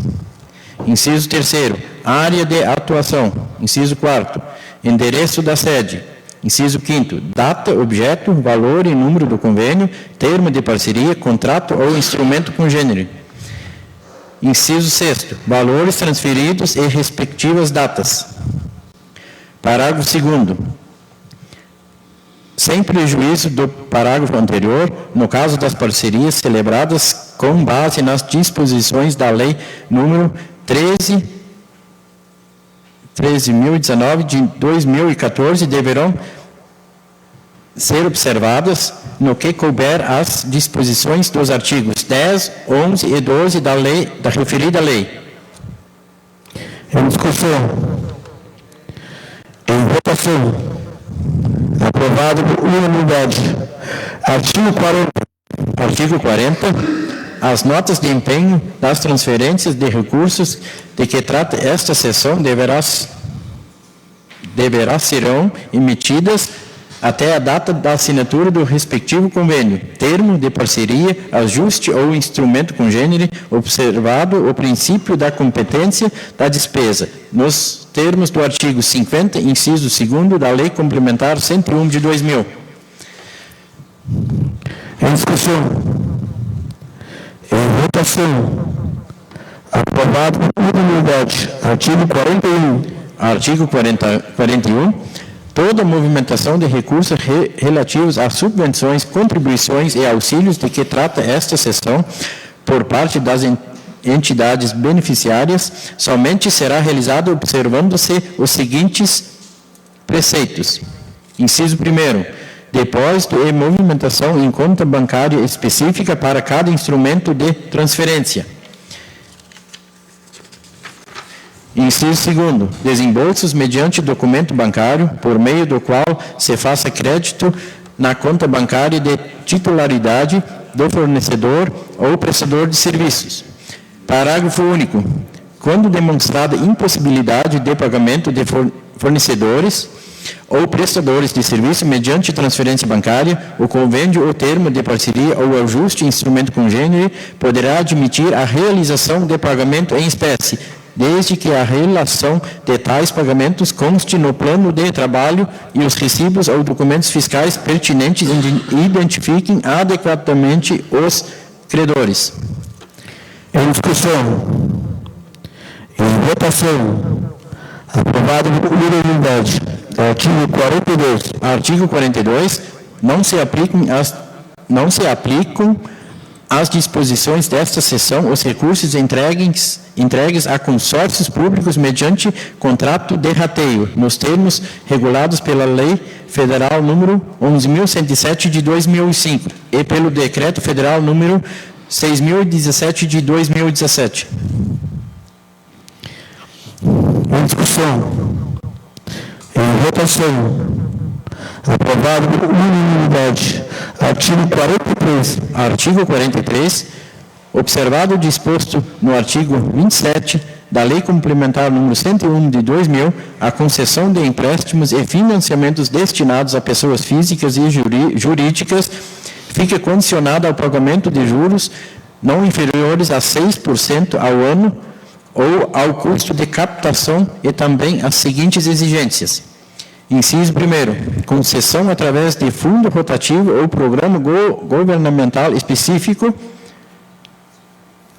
Inciso 3º. Área de atuação. Inciso 4º. Endereço da sede. Inciso 5º. Data, objeto, valor e número do convênio, termo de parceria, contrato ou instrumento congênere. Inciso 6º. Valores transferidos e respectivas datas. Parágrafo 2º. Sem prejuízo do parágrafo anterior, no caso das parcerias celebradas com base nas disposições da Lei número 13.019 de 2014, deverão ser observadas no que couber as disposições dos artigos 10, 11 e 12 da referida lei. Em discussão. Em votação. Aprovado por unanimidade. Artigo 40. Artigo 40. As notas de empenho das transferências de recursos de que trata esta seção serão emitidas até a data da assinatura do respectivo convênio, termo de parceria, ajuste ou instrumento congênere, observado o princípio da competência da despesa, nos termos do artigo 50, inciso 2º da Lei Complementar 101 de 2000. Em discussão. Em votação. Aprovado por unanimidade. Artigo 41. Artigo 41. Toda movimentação de recursos relativos a subvenções, contribuições e auxílios de que trata esta seção por parte das entidades beneficiárias, somente será realizado observando-se os seguintes preceitos. Inciso 1º, depósito e movimentação em conta bancária específica para cada instrumento de transferência. Inciso 2º, desembolsos mediante documento bancário, por meio do qual se faça crédito na conta bancária de titularidade do fornecedor ou prestador de serviços. Parágrafo único. Quando demonstrada impossibilidade de pagamento de fornecedores ou prestadores de serviço mediante transferência bancária, o convênio ou termo de parceria ou ajuste instrumento congênere poderá admitir a realização de pagamento em espécie, desde que a relação de tais pagamentos conste no plano de trabalho e os recibos ou documentos fiscais pertinentes identifiquem adequadamente os credores. Em discussão. Em votação. Aprovado por unanimidade. Artigo 42. Artigo 42. Não se aplicam às disposições desta seção os recursos entregues a consórcios públicos mediante contrato de rateio, nos termos regulados pela Lei Federal número 11.107 de 2005 e pelo Decreto Federal número 6.017 de 2017. Em discussão. Em votação. Aprovado por unanimidade. Artigo 43. Artigo 43. Observado o disposto no artigo 27 da Lei Complementar número 101 de 2000, a concessão de empréstimos e financiamentos destinados a pessoas físicas e jurídicas fica condicionada ao pagamento de juros não inferiores a 6% ao ano ou ao custo de captação e também as seguintes exigências. Inciso 1º, concessão através de fundo rotativo ou programa governamental específico.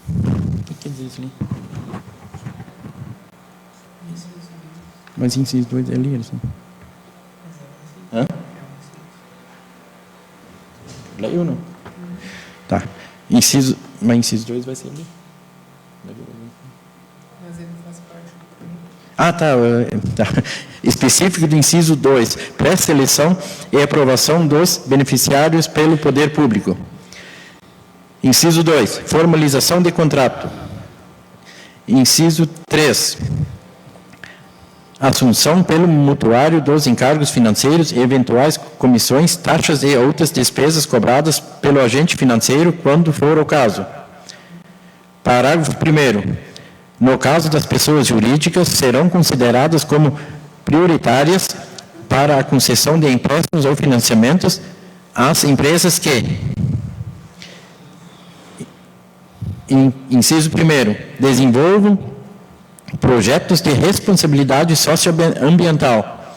O que quer dizer isso ali? Mas inciso 2 é ali, assim. Hã? Leio ou não? Tá. Mas inciso 2 vai ser ali. Mas ele faz parte. Ah, tá. Específico do inciso 2, pré-seleção e aprovação dos beneficiários pelo poder público. Inciso 2, formalização de contrato. Inciso 3, assunção pelo mutuário dos encargos financeiros e eventuais comissões, taxas e outras despesas cobradas pelo agente financeiro, quando for o caso. Parágrafo 1º. No caso das pessoas jurídicas, serão consideradas como prioritárias para a concessão de empréstimos ou financiamentos às empresas que, inciso 1º, desenvolvam projetos de responsabilidade socioambiental.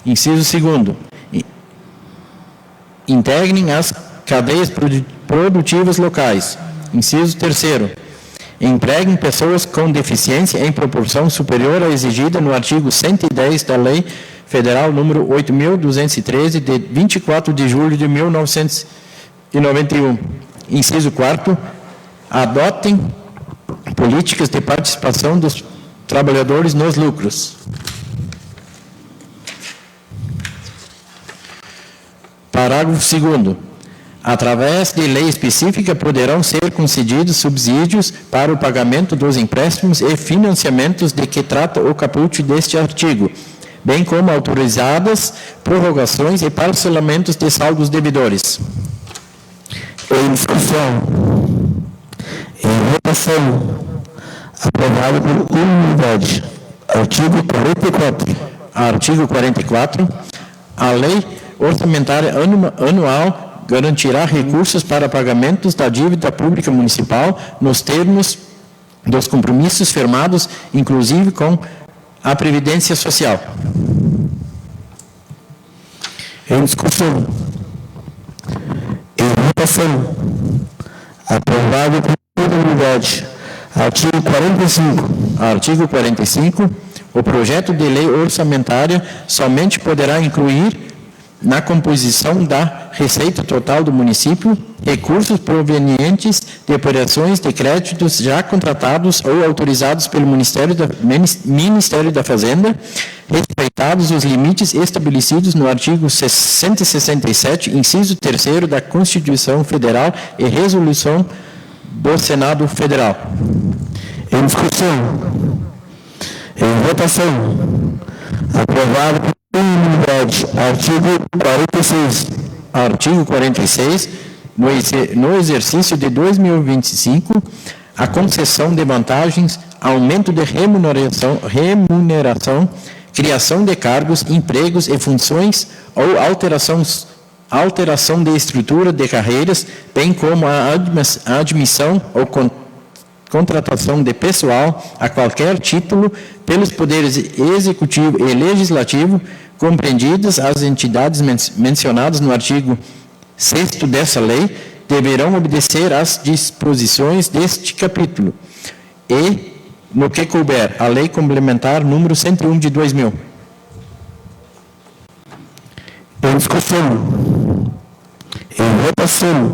Inciso 2º, integrem as cadeias produtivas locais. Inciso 3º, empreguem pessoas com deficiência em proporção superior à exigida no artigo 110 da Lei Federal número 8.213, de 24 de julho de 1991. Inciso 4º, adotem políticas de participação dos trabalhadores nos lucros. Parágrafo 2º. Através de lei específica, poderão ser concedidos subsídios para o pagamento dos empréstimos e financiamentos de que trata o caput deste artigo, bem como autorizadas prorrogações e parcelamentos de saldos devedores. Em discussão. Em votação. Aprovado por unanimidade. Artigo 44. Artigo 44. A lei orçamentária anual garantirá recursos para pagamentos da dívida pública municipal nos termos dos compromissos firmados, inclusive com a Previdência Social. Em discussão. Em votação. Aprovado por unanimidade. Artigo 45. Artigo 45. O projeto de lei orçamentária somente poderá incluir na composição da receita total do município recursos provenientes de operações de créditos já contratados ou autorizados pelo Ministério da Fazenda, respeitados os limites estabelecidos no artigo 167, inciso 3º da Constituição Federal e resolução do Senado Federal. Em discussão. Em votação. Aprovado por unanimidade. Artigo 46. Artigo 46. No exercício de 2025, a concessão de vantagens, aumento de remuneração, criação de cargos, empregos e funções ou alteração de estrutura de carreiras, bem como a admissão ou contratação de pessoal a qualquer título pelos poderes executivo e legislativo, compreendidas as entidades mencionadas no artigo 6º dessa lei, deverão obedecer às disposições deste capítulo e, no que couber, a Lei Complementar número 101 de 2000. Em discussão. Em votação.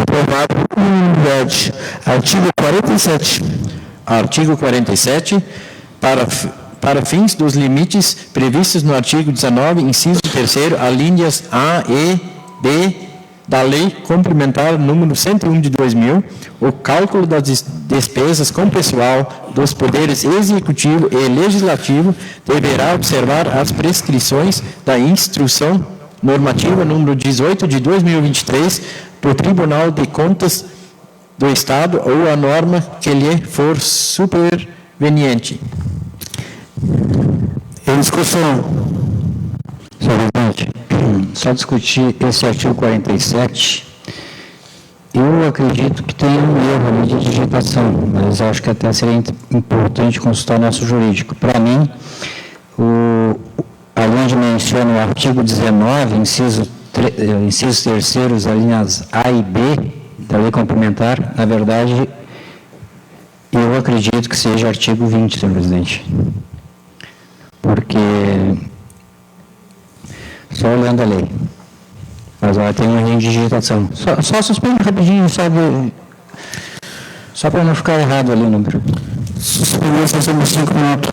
Aprovado por unanimidade. Artigo 47. Artigo 47. Para fins dos limites previstos no artigo 19, inciso 3º, alíneas A, E, B, da Lei Complementar número 101 de 2000, o cálculo das despesas com pessoal dos poderes executivo e legislativo deverá observar as prescrições da Instrução Normativa número 18 de 2023 do Tribunal de Contas do Estado ou a norma que lhe for superveniente. Em discussão. Senhor presidente, só discutir esse artigo 47, eu acredito que tem um erro ali de digitação, mas acho que até seria importante consultar o nosso jurídico. Para mim, ali onde menciona o artigo 19, incisos 3º, alíneas A e B da lei complementar, na verdade, eu acredito que seja artigo 20, senhor presidente. Porque, só olhando a lei, mas ela tem uma linha de digitação. Só suspende rapidinho, sabe? Só para não ficar errado ali o número. Suspender a sessão por 5 minutos.